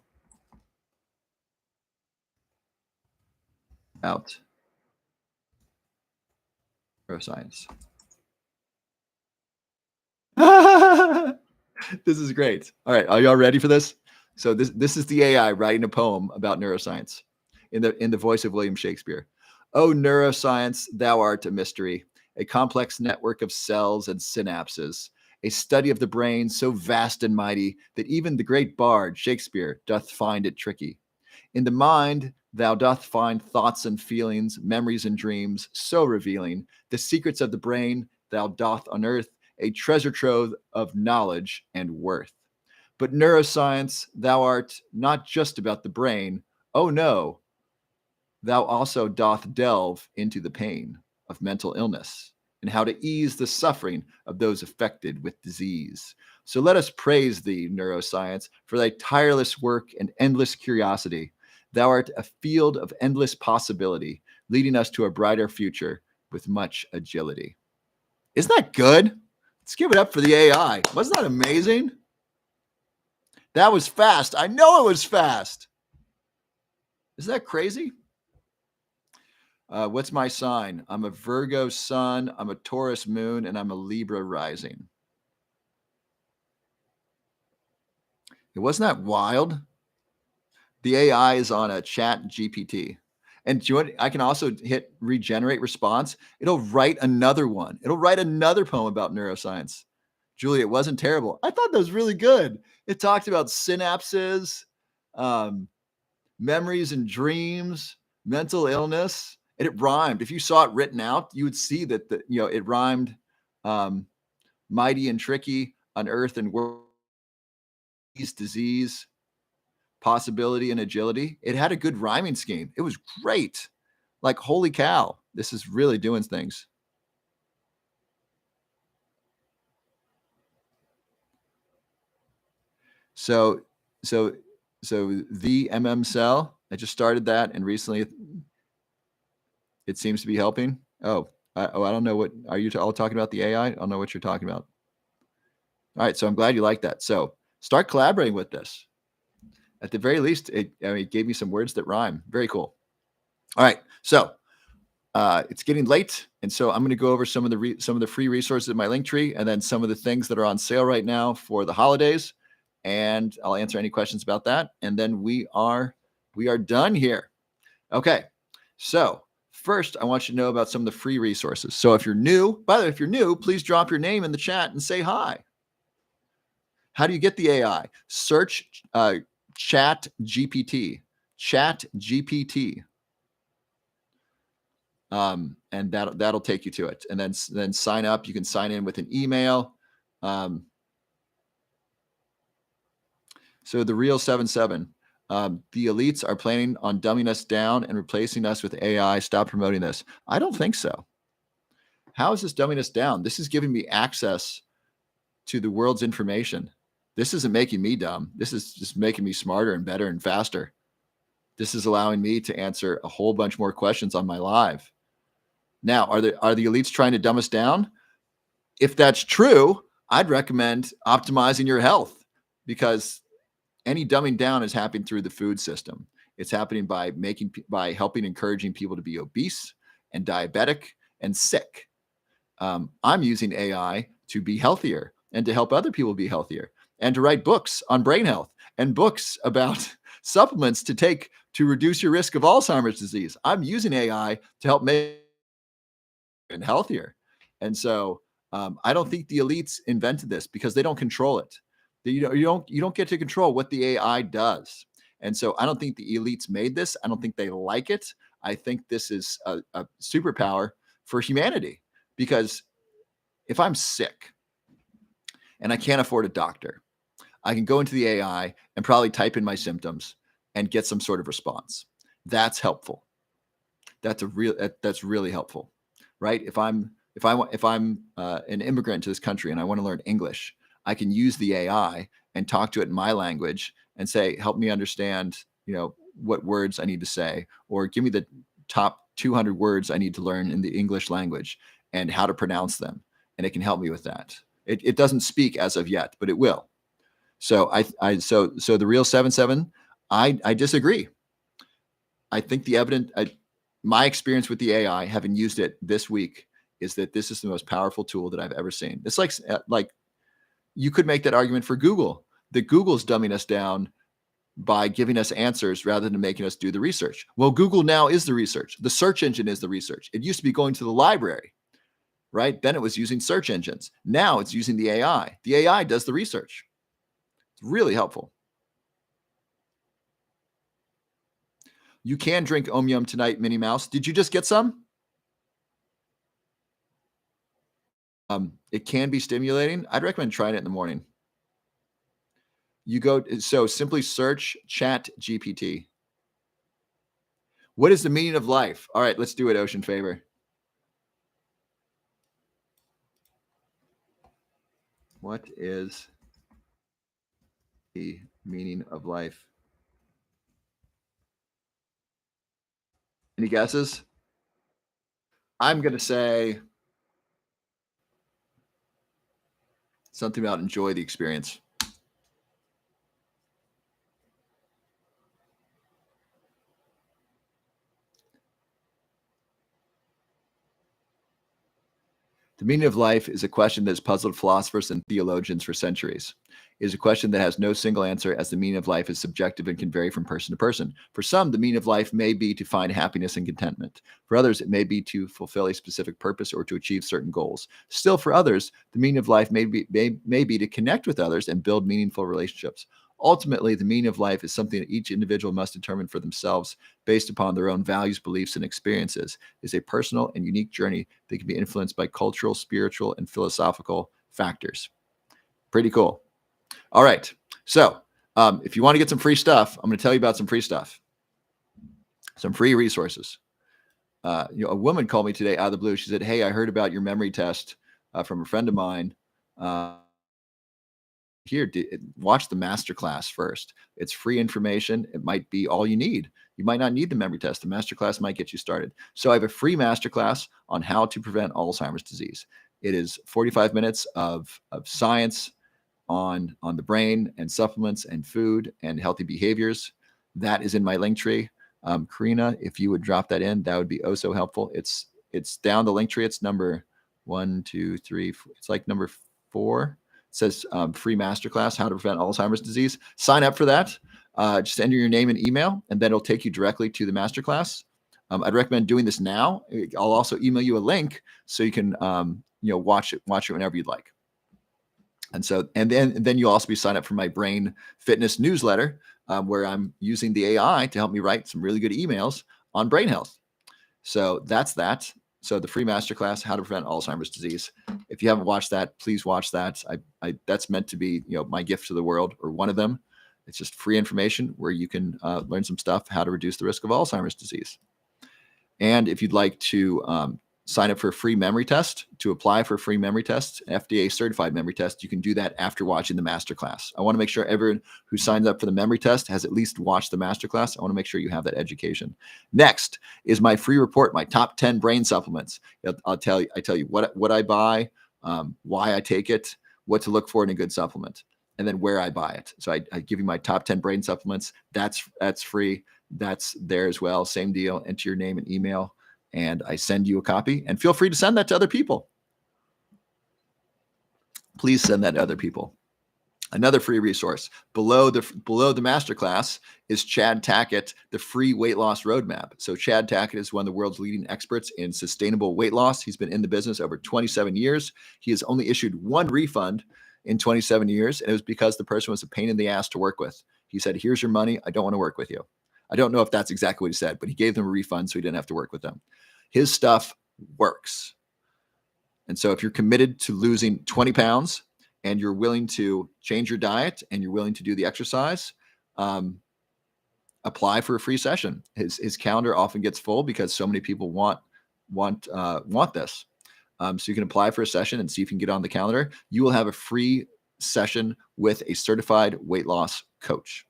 about neuroscience. This is great. All right, are y'all ready for this? So this is the AI writing a poem about neuroscience in the voice of William Shakespeare. Oh, neuroscience, thou art a mystery, a complex network of cells and synapses, a study of the brain so vast and mighty that even the great bard Shakespeare doth find it tricky. In the mind thou doth find thoughts and feelings, memories and dreams, so revealing the secrets of the brain thou doth unearth, a treasure trove of knowledge and worth. But neuroscience, thou art not just about the brain. Oh no, thou also doth delve into the pain of mental illness and how to ease the suffering of those affected with disease. So let us praise thee, neuroscience, for thy tireless work and endless curiosity. Thou art a field of endless possibility, leading us to a brighter future with much agility. Isn't that good? Let's give it up for the AI. Wasn't that amazing? That was fast. I know it was fast. Isn't that crazy? What's my sign? I'm a Virgo sun, I'm a Taurus moon, and I'm a Libra rising. It wasn't that wild? The AI is on a Chat GPT. And do you know what? I can also hit regenerate response. It'll write another one. It'll write another poem about neuroscience. Julie, it wasn't terrible. I thought that was really good. It talked about synapses, memories and dreams, mental illness, and it rhymed. If you saw it written out, you would see that it rhymed. Mighty and tricky, unearth and world, disease, possibility and agility. It had a good rhyming scheme. It was great. Like, holy cow, this is really doing things. So the cell, I just started that, and recently it seems to be helping. I don't know what are you all talking about, the AI? I don't know what you're talking about. All right, so I'm glad you like that. So start collaborating with this. At the very least, it gave me some words that rhyme. Very cool. All right, so it's getting late, and so I'm going to go over some of the free resources in my Linktree, and then some of the things that are on sale right now for the holidays. And I'll answer any questions about that. And then we are done here. Okay. So first, I want you to know about some of the free resources. So if you're new, by the way, if you're new, please drop your name in the chat and say hi. How do you get the AI? Search Chat GPT. Chat GPT. And that'll take you to it. And then sign up. You can sign in with an email. So the real 77. The elites are planning on dumbing us down and replacing us with AI. Stop promoting this. I don't think so. How is this dumbing us down? This is giving me access to the world's information. This isn't making me dumb. This is just making me smarter and better and faster. This is allowing me to answer a whole bunch more questions on my live. Now, are the elites trying to dumb us down? If that's true, I'd recommend optimizing your health, because any dumbing down is happening through the food system. It's happening by helping encouraging people to be obese and diabetic and sick. I'm using AI to be healthier and to help other people be healthier, and to write books on brain health and books about supplements to take to reduce your risk of Alzheimer's disease. I'm using AI to help make it healthier. And so I don't think the elites invented this, because they don't control it. You don't get to control what the AI does. And so I don't think the elites made this. I don't think they like it. I think this is a superpower for humanity, because if I'm sick and I can't afford a doctor, I can go into the AI and probably type in my symptoms and get some sort of response. That's helpful. That's really helpful, right? If I'm an immigrant to this country and I want to learn English, I can use the AI and talk to it in my language and say, help me understand, what words I need to say, or give me the top 200 words I need to learn in the English language and how to pronounce them. And it can help me with that. It doesn't speak as of yet, but it will. So so the real 77, I disagree. I think my experience with the AI, having used it this week, is that this is the most powerful tool that I've ever seen. It's like you could make that argument for Google, that Google's dumbing us down by giving us answers rather than making us do the research. Well, Google now is the research. The search engine is the research. It used to be going to the library, right? Then it was using search engines. Now it's using the AI. The AI does the research. It's really helpful. You can drink Om Yum tonight, Minnie Mouse. Did you just get some? It can be stimulating. I'd recommend trying it in the morning. So simply search Chat GPT. What is the meaning of life? All right, let's do it, Ocean Favor. What is the meaning of life? Any guesses? I'm going to say something about enjoy the experience. The meaning of life is a question that has puzzled philosophers and theologians for centuries. It is a question that has no single answer, as the meaning of life is subjective and can vary from person to person. For some, the meaning of life may be to find happiness and contentment. For others, it may be to fulfill a specific purpose or to achieve certain goals. Still, for others, the meaning of life may be to connect with others and build meaningful relationships. Ultimately, the meaning of life is something that each individual must determine for themselves based upon their own values, beliefs, and experiences. It is a personal and unique journey that can be influenced by cultural, spiritual, and philosophical factors. Pretty cool. All right. So if you want to get some free stuff, I'm going to tell you about some free stuff, some free resources. A woman called me today out of the blue. She said, hey, I heard about your memory test from a friend of mine. Here, watch the masterclass first. It's free information. It might be all you need. You might not need the memory test. The masterclass might get you started. So I have a free masterclass on how to prevent Alzheimer's disease. It is 45 minutes of science on the brain and supplements and food and healthy behaviors. That is in my link tree. Karina, if you would drop that in, that would be oh so helpful. It's down the link tree. It's number 1, 2, 3. It's like number 4. It says free masterclass, how to prevent Alzheimer's disease. Sign up for that. Just enter your name and email, and then it'll take you directly to the masterclass. I'd recommend doing this now. I'll also email you a link so you can watch it whenever you'd like. And so, and then you'll also be signed up for my Brain Fitness newsletter, where I'm using the AI to help me write some really good emails on brain health. So that's that. So the free masterclass, How to Prevent Alzheimer's Disease. If you haven't watched that, please watch that. That's meant to be, my gift to the world, or one of them. It's just free information where you can learn some stuff, how to reduce the risk of Alzheimer's disease. And if you'd like to sign up for a free memory test, to apply for a free memory test, FDA certified memory test, you can do that after watching the masterclass. I want to make sure everyone who signs up for the memory test has at least watched the masterclass. I want to make sure you have that education. Next is my free report, my top 10 brain supplements. I tell you what I buy, why I take it, what to look for in a good supplement, and then where I buy it. So I give you my top 10 brain supplements. That's free. That's there as well. Same deal. Enter your name and email, and I send you a copy, and feel free to send that to other people. Please send that to other people. Another free resource below the masterclass is Chad Tackett, the free weight loss roadmap. So Chad Tackett is one of the world's leading experts in sustainable weight loss. He's been in the business over 27 years. He has only issued one refund in 27 years, and it was because the person was a pain in the ass to work with. He said, "Here's your money. I don't want to work with you." I don't know if that's exactly what he said, but he gave them a refund so he didn't have to work with them. His stuff works. And so if you're committed to losing 20 pounds and you're willing to change your diet and you're willing to do the exercise, apply for a free session. His calendar often gets full because so many people want this. So you can apply for a session and see if you can get on the calendar. You will have a free session with a certified weight loss coach.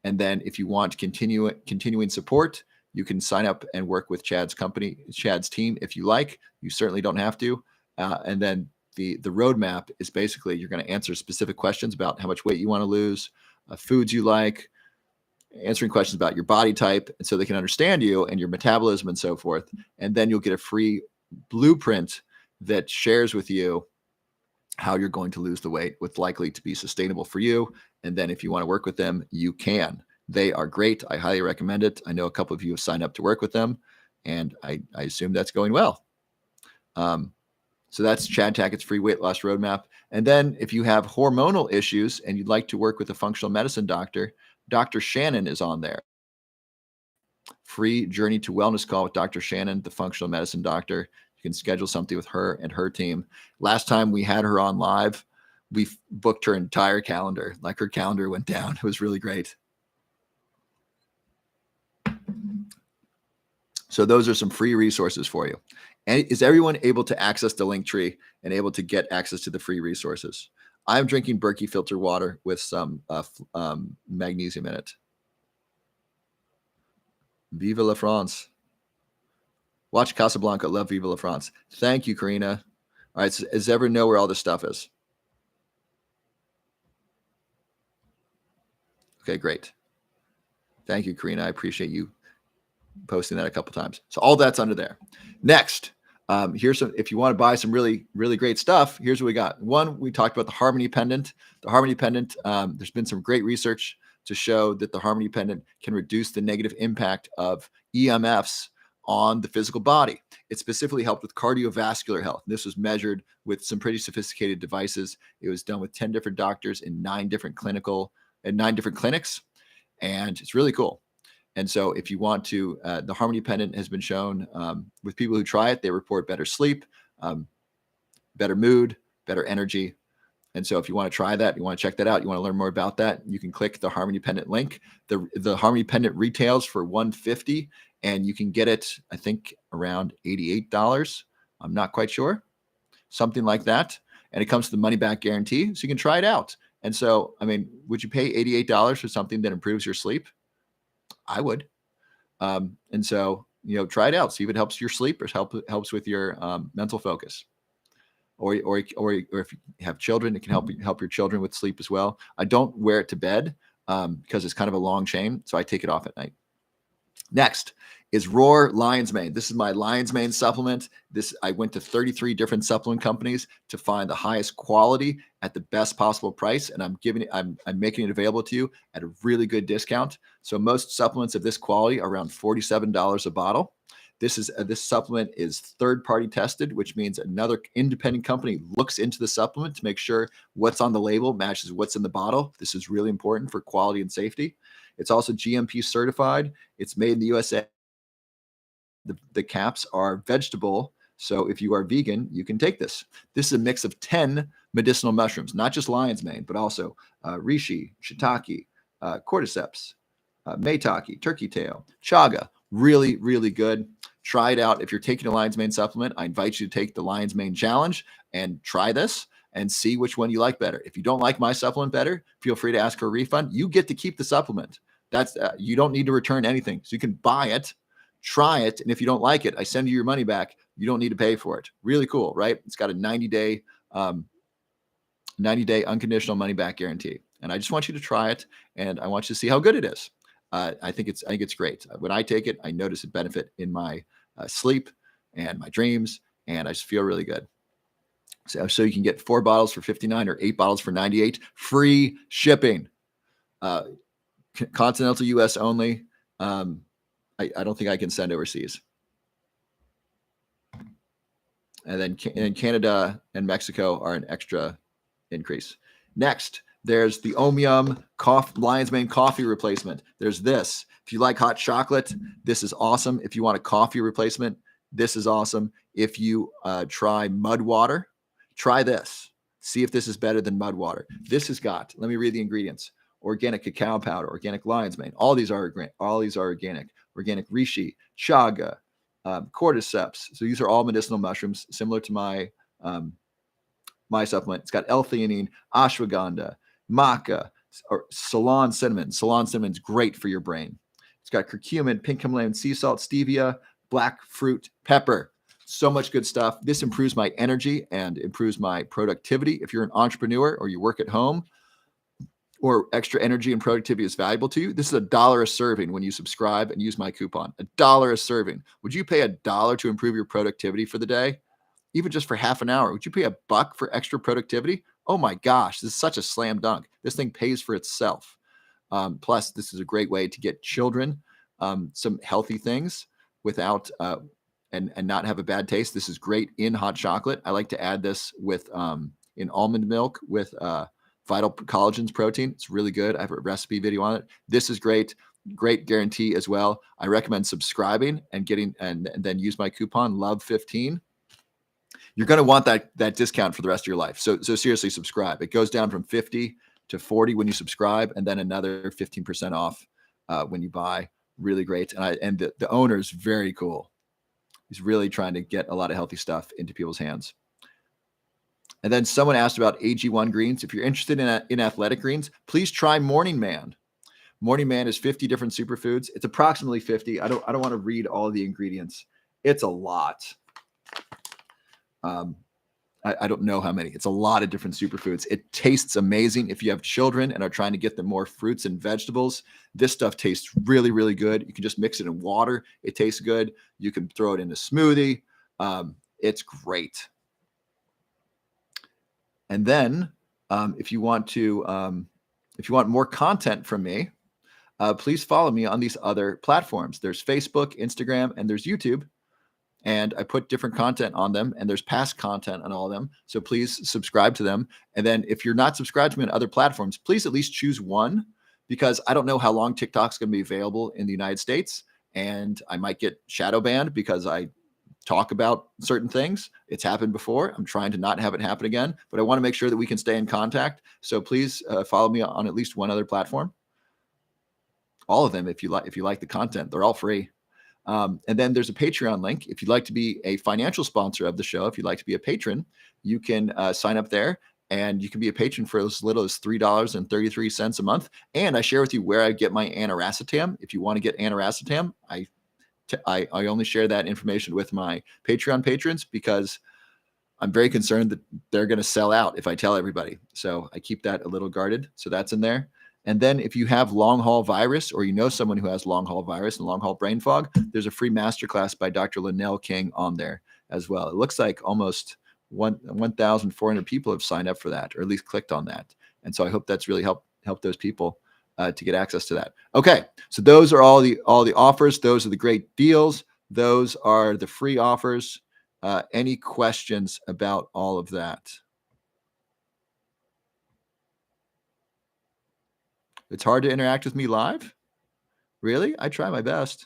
And then if you want continuing support, you can sign up and work with Chad's team if you like. You certainly don't have to. And then the roadmap is basically you're going to answer specific questions about how much weight you want to lose, foods you like, answering questions about your body type, and so they can understand you and your metabolism and so forth. And then you'll get a free blueprint that shares with you how you're going to lose the weight, what's likely to be sustainable for you. And then if you want to work with them, you can. They are great. I highly recommend it. I know a couple of you have signed up to work with them, and I assume that's going well. So that's Chad Tackett's free weight loss roadmap. And then if you have hormonal issues and you'd like to work with a functional medicine doctor, Dr. Shannon is on there. Free journey to wellness call with Dr. Shannon, the functional medicine doctor. You can schedule something with her and her team. Last time we had her on live, we booked her entire calendar. Like, her calendar went down. It was really great. So those are some free resources for you. And is everyone able to access the Linktree and able to get access to the free resources? I'm drinking Berkey filter water with some magnesium in it. Vive la France. Watch Casablanca. Love Vive la France. Thank you, Karina. All right. So does everyone know where all this stuff is? Okay, great. Thank you, Karina. I appreciate you posting that a couple times. So all that's under there. Next, here's some, if you want to buy some really, really great stuff, here's what we got. One, we talked about the Harmony Pendant. The Harmony Pendant, there's been some great research to show that the Harmony Pendant can reduce the negative impact of EMFs on the physical body. It specifically helped with cardiovascular health. This was measured with some pretty sophisticated devices. It was done with 10 different doctors in 9 different clinics, and it's really cool. And so if you want to, the Harmony Pendant has been shown with people who try it, they report better sleep, better mood, better energy. And so if you want to try that, you want to check that out, you want to learn more about that, you can click the Harmony Pendant link. The Harmony Pendant retails for $150, and you can get it, I think, around $88. I'm not quite sure. Something like that. And it comes with the money back guarantee, so you can try it out. And so, I mean, would you pay $88 for something that improves your sleep? I would. And so, try it out. See if it helps your sleep or helps with your mental focus. Or if you have children, it can help your children with sleep as well. I don't wear it to bed because it's kind of a long chain, so I take it off at night. Next is Roar Lion's Mane. This is my Lion's Mane supplement. I went to 33 different supplement companies to find the highest quality at the best possible price, and I'm making it available to you at a really good discount. So most supplements of this quality are around $47 a bottle. This supplement is third-party tested, which means another independent company looks into the supplement to make sure what's on the label matches what's in the bottle. This is really important for quality and safety. It's also GMP certified. It's made in the USA. The caps are vegetable, so if you are vegan, you can take this. This is a mix of 10 medicinal mushrooms, not just lion's mane, but also reishi, shiitake, cordyceps, maitake, turkey tail, chaga. Really, really good. Try it out. If you're taking a lion's mane supplement, I invite you to take the lion's mane challenge and try this and see which one you like better. If you don't like my supplement better, feel free to ask for a refund. You get to keep the supplement. That's you don't need to return anything. So you can buy it, try it, and if you don't like it, I send you your money back. You don't need to pay for it. Really cool, right? It's got a 90-day unconditional money back guarantee. And I just want you to try it, and I want you to see how good it is. I think it's great. When I take it, I notice a benefit in my sleep and my dreams, and I just feel really good. So you can get 4 bottles for $59 or 8 bottles for $98. Free shipping. Continental US only. I don't think I can send overseas. And then Canada and Mexico are an extra increase. Next, there's the Omnium Lion's Mane coffee replacement. There's this. If you like hot chocolate, this is awesome. If you want a coffee replacement, this is awesome. If you try mud water, try this. See if this is better than mud water. This has got, let me read the ingredients: organic cacao powder, organic lion's mane. All these are organic. Organic reishi, chaga, cordyceps. So these are all medicinal mushrooms, similar to my my supplement. It's got L-theanine, ashwagandha, maca, or Ceylon cinnamon. Ceylon cinnamon is great for your brain. It's got curcumin, pink Himalayan sea salt, stevia, black fruit pepper. So much good stuff. This improves my energy and improves my productivity. If you're an entrepreneur or you work at home, or extra energy and productivity is valuable to you, this is $1 a serving when you subscribe and use my coupon. $1 a serving. Would you pay $1 to improve your productivity for the day? Even just for half an hour? Would you pay $1 for extra productivity? Oh my gosh, this is such a slam dunk. This thing pays for itself. Plus, this is a great way to get children some healthy things without and not have a bad taste. This is great in hot chocolate. I like to add this with in almond milk with Vital Collagens protein. It's really good. I have a recipe video on it. This is great. Great guarantee as well. I recommend subscribing and getting and then use my coupon LOVE15. You're going to want that discount for the rest of your life. So seriously, subscribe. It goes down from 50 to 40 when you subscribe, and then another 15% off when you buy. Really great. And the owner is very cool. He's really trying to get a lot of healthy stuff into people's hands. And then someone asked about AG1 greens. If you're interested in athletic greens, please try Morning Man. Morning Man is 50 different superfoods. It's approximately 50. I don't want to read all of the ingredients. It's a lot. I don't know how many. It's a lot of different superfoods. It tastes amazing. If you have children and are trying to get them more fruits and vegetables, this stuff tastes really, really good. You can just mix it in water. It tastes good. You can throw it in a smoothie. It's great. And then if you want more content from me, please follow me on these other platforms. There's Facebook, Instagram, and there's YouTube. And I put different content on them, and there's past content on all of them. So please subscribe to them. And then if you're not subscribed to me on other platforms, please at least choose one, because I don't know how long TikTok's going to be available in the United States. And I might get shadow banned because I talk about certain things. It's happened before. I'm trying to not have it happen again, but I want to make sure that we can stay in contact. So please follow me on at least one other platform. All of them, if you like the content, they're all free. And then there's a Patreon link. If you'd like to be a financial sponsor of the show, if you'd like to be a patron, you can sign up there, and you can be a patron for as little as $3.33 a month. And I share with you where I get my aniracetam. If you want to get aniracetam, I only share that information with my Patreon patrons because I'm very concerned that they're going to sell out if I tell everybody. So I keep that a little guarded. So that's in there. And then if you have long haul virus, or you know someone who has long haul virus and long haul brain fog, there's a free masterclass by Dr. Linnell King on there as well. It looks like almost 1,400 people have signed up for that, or at least clicked on that. And so I hope that's really helped those people to get access to that. Okay, so those are all the offers. Those are the great deals. Those are the free offers. Any questions about all of that? It's hard to interact with me live? Really? I try my best.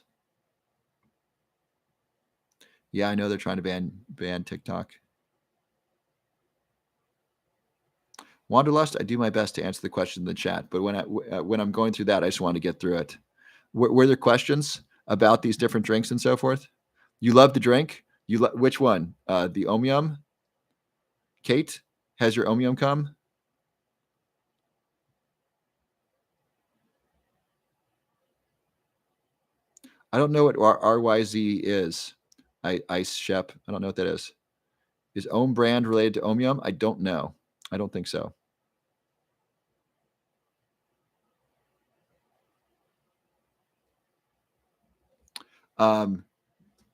Yeah, I know they're trying to ban TikTok. Wanderlust, I do my best to answer the question in the chat, but when I'm going through that, I just want to get through it. Were there questions about these different drinks and so forth? You love the drink? Which one? The Omyum? Kate, has your Omyum come? I don't know what RYZ is. Ice Shep. I don't know what that is. Is Ohm brand related to Omyum? I don't know. I don't think so.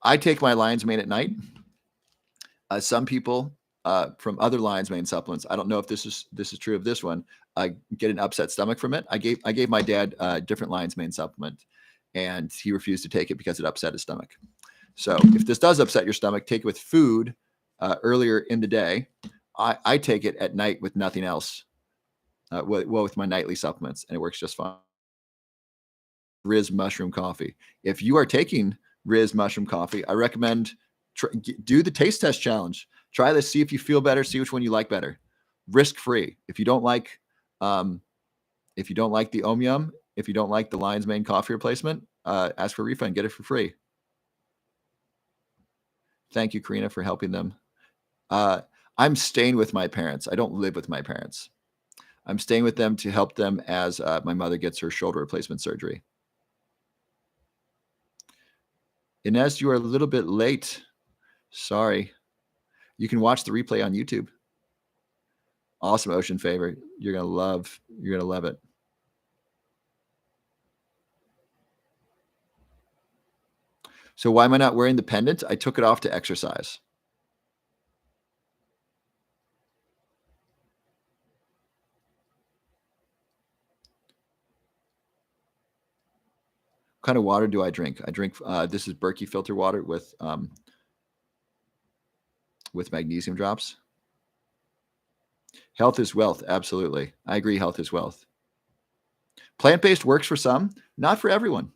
I take my Lion's Mane at night. Some people from other Lion's Mane supplements, I don't know if this is true of this one, get an upset stomach from it. I gave my dad a different Lion's Mane supplement, and he refused to take it because it upset his stomach. So if this does upset your stomach, take it with food earlier in the day. I take it at night with nothing else. With my nightly supplements, and it works just fine. Riz mushroom coffee. If you are taking Riz mushroom coffee, I recommend do the taste test challenge. Try this, see if you feel better, see which one you like better. Risk free. If you don't like the Omyum, if you don't like the Lion's Mane coffee replacement, ask for a refund. Get it for free. Thank you, Karina, for helping them. I'm staying with my parents. I don't live with my parents. I'm staying with them to help them as my mother gets her shoulder replacement surgery. Inez, you are a little bit late. Sorry. You can watch the replay on YouTube. Awesome Ocean Favor. You're gonna love it. So why am I not wearing the pendant? I took it off to exercise. What kind of water do I drink? I drink this is Berkey filter water with magnesium drops. Health is wealth. Absolutely. I agree. Health is wealth. Plant-based works for some, not for everyone.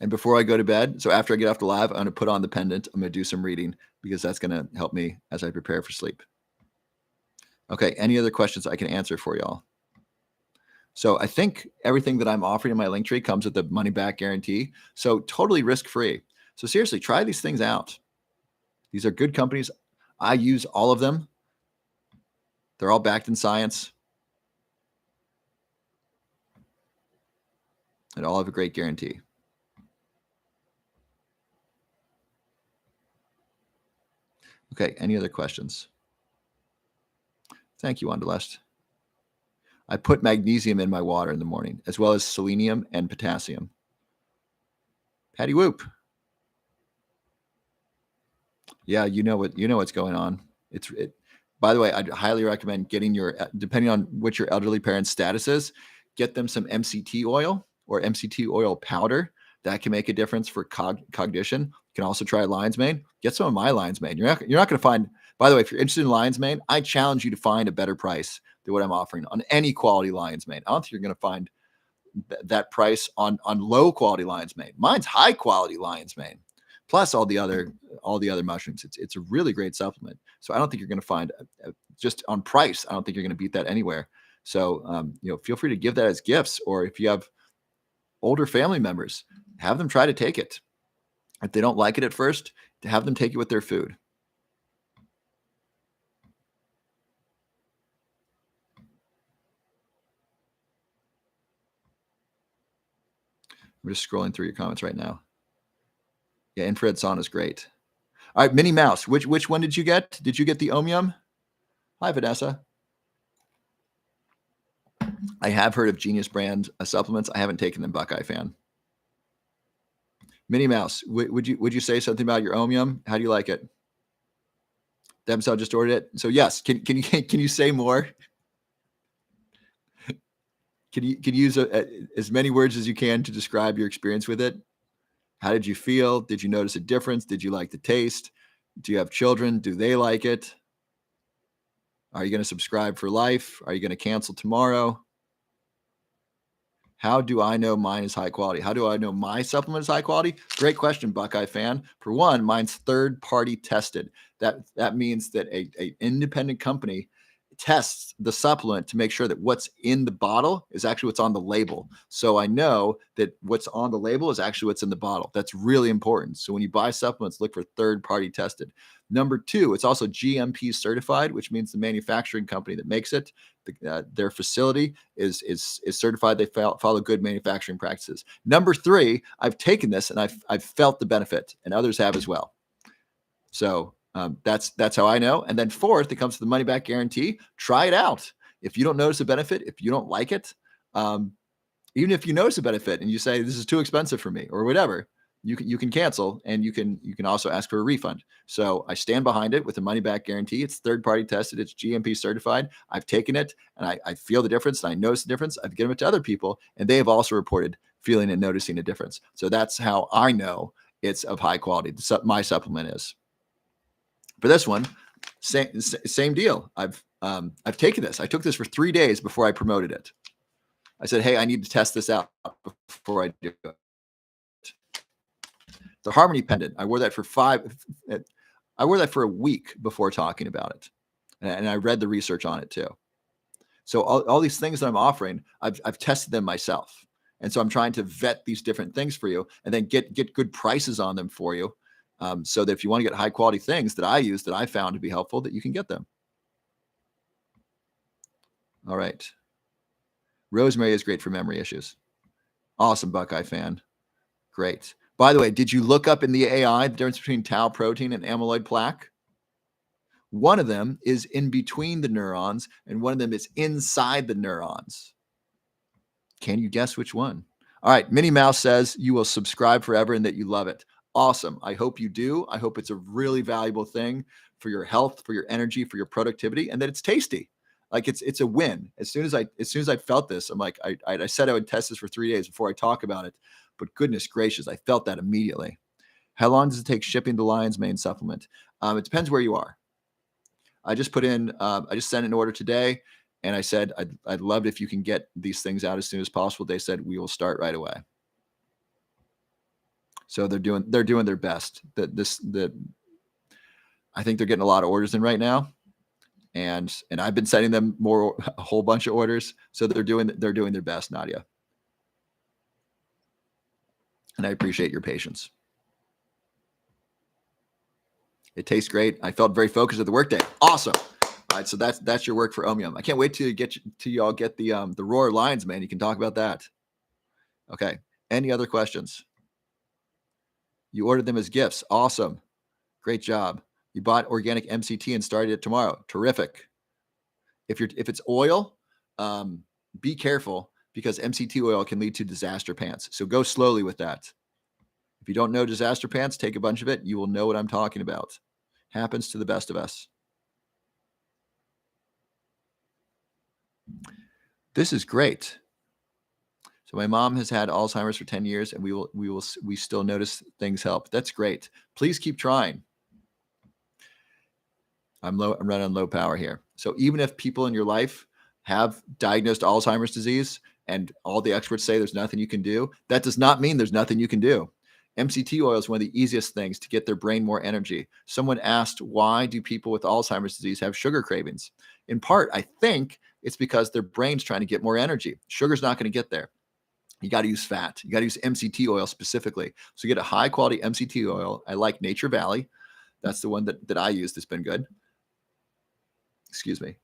And before I go to bed, so after I get off the live, I'm going to put on the pendant. I'm going to do some reading because that's going to help me as I prepare for sleep. Okay. Any other questions I can answer for y'all? So I think everything that I'm offering in my link tree comes with a money back guarantee. So totally risk free. So seriously, try these things out. These are good companies. I use all of them. They're all backed in science. And all have a great guarantee. Okay, any other questions? Thank you, Wanderlust. I put magnesium in my water in the morning, as well as selenium and potassium. Patty Whoop. Yeah, you know what's going on. By the way, I'd highly recommend getting depending on what your elderly parent's status is, get them some MCT oil or MCT oil powder. That can make a difference for cognition. You can also try Lion's Mane. Get some of my Lion's Mane. You're not going to find, by the way, if you're interested in Lion's Mane, I challenge you to find a better price than what I'm offering on any quality Lion's Mane. I don't think you're going to find that price on low quality Lion's Mane. Mine's high quality Lion's Mane, plus all the other mushrooms. It's a really great supplement. So I don't think you're going to find just on price. I don't think you're going to beat that anywhere. So feel free to give that as gifts, or if you have older family members, have them try to take it. If they don't like it at first, to have them take it with their food. I'm just scrolling through your comments right now. Yeah, infrared sauna is great. All right, Minnie Mouse. Which one did you get? Did you get the Om-Yum? Hi, Vanessa. I have heard of Genius brand supplements. I haven't taken them, Buckeye fan. Minnie Mouse, would you say something about your Om-Yum? How do you like it? Demsel just ordered it. So yes, can you say more? Can you use as many words as you can to describe your experience with it? How did you feel? Did you notice a difference? Did you like the taste? Do you have children? Do they like it? Are you going to subscribe for life? Are you going to cancel tomorrow? How do I know mine is high quality? How do I know my supplement is high quality? Great question, Buckeye fan. For one, mine's third-party tested. That means that a independent company tests the supplement to make sure that what's in the bottle is actually what's on the label. So I know that what's on the label is actually what's in the bottle. That's really important. So when you buy supplements, look for third-party tested. Number two, it's also GMP certified, which means the manufacturing company that makes it, their facility is certified. They follow good manufacturing practices. Number three, I've taken this and I've felt the benefit, and others have as well. So that's how I know. And then fourth, it comes to the money back guarantee. Try it out. If you don't notice a benefit, if you don't like it, even if you notice a benefit and you say this is too expensive for me or whatever, you can cancel, and you can also ask for a refund. So I stand behind it with a money back guarantee. It's third party tested. It's GMP certified. I've taken it and I feel the difference, and I notice the difference. I've given it to other people, and they have also reported feeling and noticing a difference. So that's how I know it's of high quality. My supplement is. For this one, same deal. I've taken this. I took this for 3 days before I promoted it. I said, hey, I need to test this out before I do it. The Harmony pendant. I wore that for a week before talking about it, and I read the research on it too. So all these things that I'm offering, I've tested them myself, and so I'm trying to vet these different things for you, and then get good prices on them for you, so that if you want to get high quality things that I use that I found to be helpful, that you can get them. All right. Rosemary is great for memory issues. Awesome, Buckeye fan. Great. By the way, did you look up in the AI the difference between tau protein and amyloid plaque? One of them is in between the neurons, and one of them is inside the neurons. Can you guess which one? All right. Minnie Mouse says you will subscribe forever and that you love it. Awesome. I hope you do. I hope it's a really valuable thing for your health, for your energy, for your productivity, and that it's tasty. Like it's a win. As soon as I felt this, I'm like, I said I would test this for 3 days before I talk about it. But goodness gracious, I felt that immediately. How long does it take shipping the Lion's Mane supplement? It depends where you are. I just sent an order today, and I said, I'd love it if you can get these things out as soon as possible. They said, we will start right away. So they're doing their best. I think they're getting a lot of orders in right now. And I've been sending them a whole bunch of orders. So they're doing their best, Nadia. And I appreciate your patience. It tastes great. I felt very focused at the workday. Awesome. All right, so that's your work for Om-Yum. I can't wait to y'all get the Roar Lion's Mane. You can talk about that. Okay. Any other questions? You ordered them as gifts. Awesome. Great job. You bought organic MCT and started it tomorrow. Terrific. If it's oil, be careful, because MCT oil can lead to disaster pants. So go slowly with that. If you don't know disaster pants, take a bunch of it. You will know what I'm talking about. Happens to the best of us. This is great. So my mom has had Alzheimer's for 10 years, and we still notice things help. That's great. Please keep trying. I'm running on low power here. So even if people in your life have diagnosed Alzheimer's disease and all the experts say there's nothing you can do, that does not mean there's nothing you can do. MCT oil is one of the easiest things to get their brain more energy. Someone asked, why do people with Alzheimer's disease have sugar cravings? In part, I think it's because their brain's trying to get more energy. Sugar's not going to get there. You got to use fat. You got to use MCT oil specifically. So you get a high quality MCT oil. I like Nature Valley. That's the one that I use that's been good. Excuse me.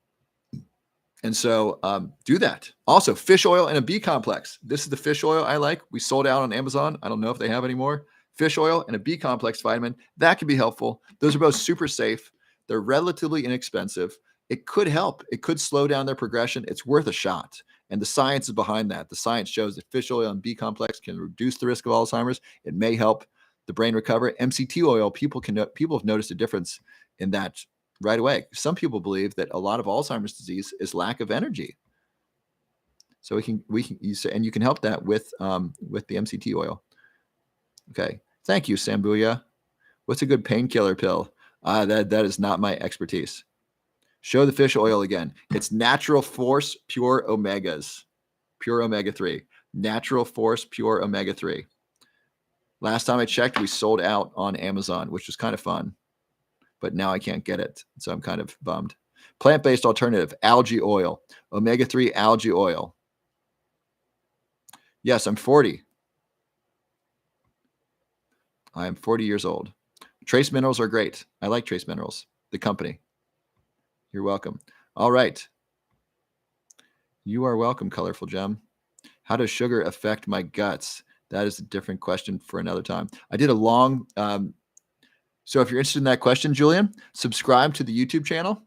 And so do that. Also, fish oil and a B complex. This is the fish oil I like. We sold out on Amazon. I don't know if they have any more. Fish oil and a B complex vitamin, that can be helpful. Those are both super safe. They're relatively inexpensive. It could help. It could slow down their progression. It's worth a shot. And the science is behind that. The science shows that fish oil and B complex can reduce the risk of Alzheimer's. It may help the brain recover. MCT oil, people have noticed a difference in that right away. Some people believe that a lot of Alzheimer's disease is lack of energy. So we can use, and you can help that with the MCT oil. Okay, thank you, Sambuya. What's a good painkiller pill? That is not my expertise. Show the fish oil again. It's Natural Force Pure Omegas, pure omega-3. Natural Force Pure omega-3. Last time I checked, we sold out on Amazon, which was kind of fun, but now I can't get it, so I'm kind of bummed. Plant-based alternative, algae oil, omega-3 algae oil. Yes, I'm 40. I am 40 years old. Trace minerals are great. I like Trace Minerals, the company. You're welcome. All right. You are welcome, Colorful Gem. How does sugar affect my guts? That is a different question for another time. I did a long, so if you're interested in that question, Julian, subscribe to the YouTube channel.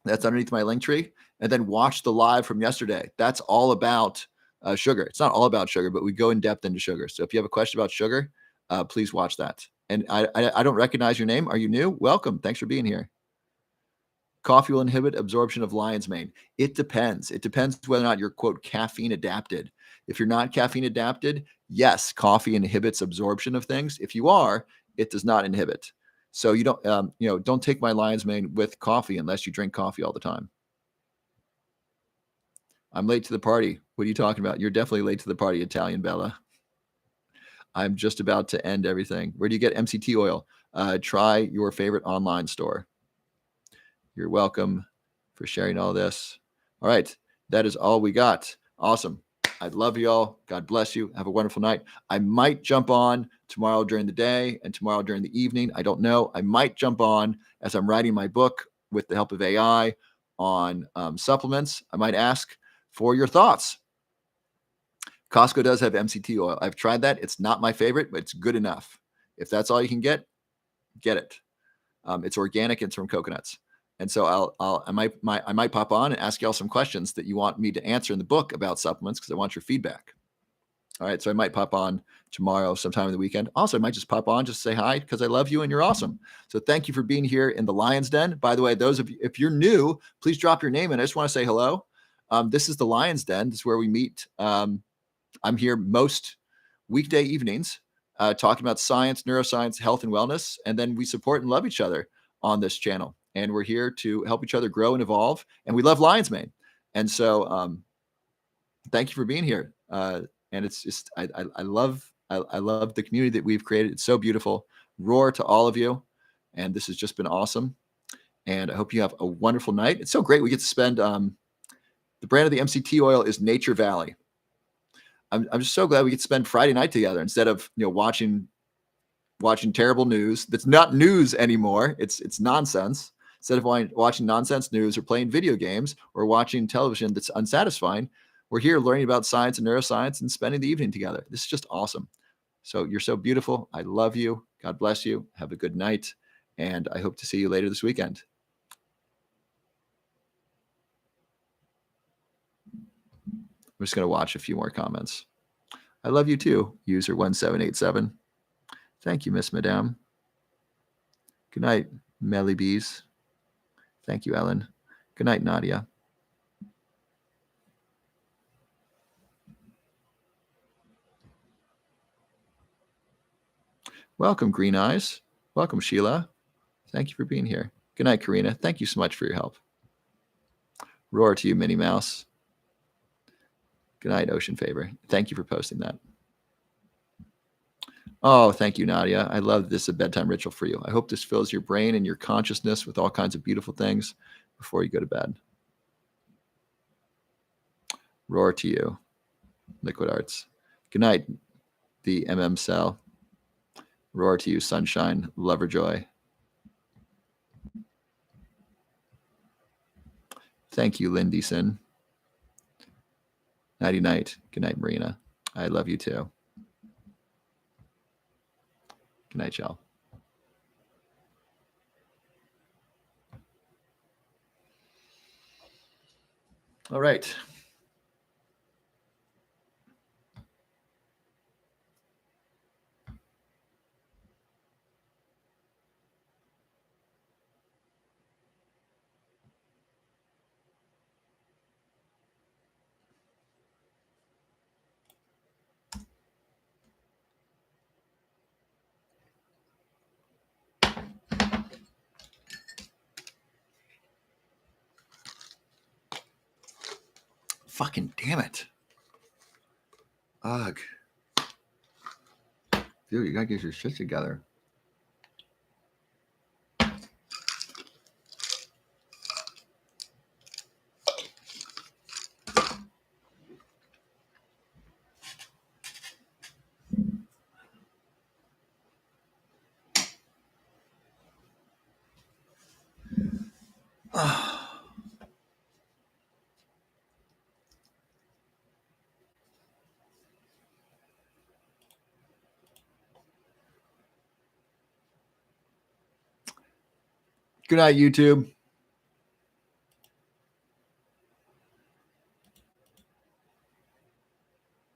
That's underneath my link tree. And then watch the live from yesterday. That's all about sugar. It's not all about sugar, but we go in depth into sugar. So if you have a question about sugar, please watch that. And I don't recognize your name. Are you new? Welcome. Thanks for being here. Coffee will inhibit absorption of lion's mane. It depends. It depends whether or not you're, quote, caffeine adapted. If you're not caffeine adapted, yes, coffee inhibits absorption of things. If you are, it does not inhibit. So you don't, don't take my lion's mane with coffee unless you drink coffee all the time. I'm late to the party. What are you talking about? You're definitely late to the party, Italian Bella. I'm just about to end everything. Where do you get MCT oil? Try your favorite online store. You're welcome for sharing all this. All right. That is all we got. Awesome. I love you all. God bless you. Have a wonderful night. I might jump on tomorrow during the day and tomorrow during the evening. I don't know. I might jump on as I'm writing my book with the help of AI on supplements. I might ask for your thoughts. Costco does have MCT oil. I've tried that. It's not my favorite, but it's good enough. If that's all you can get it. It's organic. It's from coconuts. And so I might pop on and ask y'all some questions that you want me to answer in the book about supplements because I want your feedback. All right. So I might pop on tomorrow sometime in the weekend. Also, I might just pop on, just say hi because I love you and you're awesome. So thank you for being here in the Lion's Den. By the way, those of you, if you're new, please drop your name in. I just want to say hello. This is the Lion's Den. This is where we meet. I'm here most weekday evenings talking about science, neuroscience, health, and wellness. And then we support and love each other on this channel. And we're here to help each other grow and evolve. And we love Lion's Mane. And so thank you for being here. And it's just, I love the community that we've created. It's so beautiful. Roar to all of you. And this has just been awesome. And I hope you have a wonderful night. It's so great. We get to spend, the brand of the MCT oil is Nature Valley. I'm just so glad we get to spend Friday night together instead of, watching terrible news. That's not news anymore. It's nonsense. Instead of watching nonsense news or playing video games or watching television that's unsatisfying, we're here learning about science and neuroscience and spending the evening together. This is just awesome. So you're so beautiful. I love you. God bless you. Have a good night. And I hope to see you later this weekend. I'm just going to watch a few more comments. I love you too, user 1787. Thank you, Miss Madame. Good night, Melly Bees. Thank you, Ellen. Good night, Nadia. Welcome, Green Eyes. Welcome, Sheila. Thank you for being here. Good night, Karina. Thank you so much for your help. Roar to you, Minnie Mouse. Good night, Ocean Favor. Thank you for posting that. Oh, thank you, Nadia. I love this a bedtime ritual for you. I hope this fills your brain and your consciousness with all kinds of beautiful things before you go to bed. Roar to you, Liquid Arts. Good night, the MM Cell. Roar to you, Sunshine, Loverjoy. Thank you, Lindyson. Nighty night. Good night, Marina. I love you too. Good night, y'all. All right. Fucking damn it. Ugh. Dude, you gotta get your shit together. Good night, YouTube.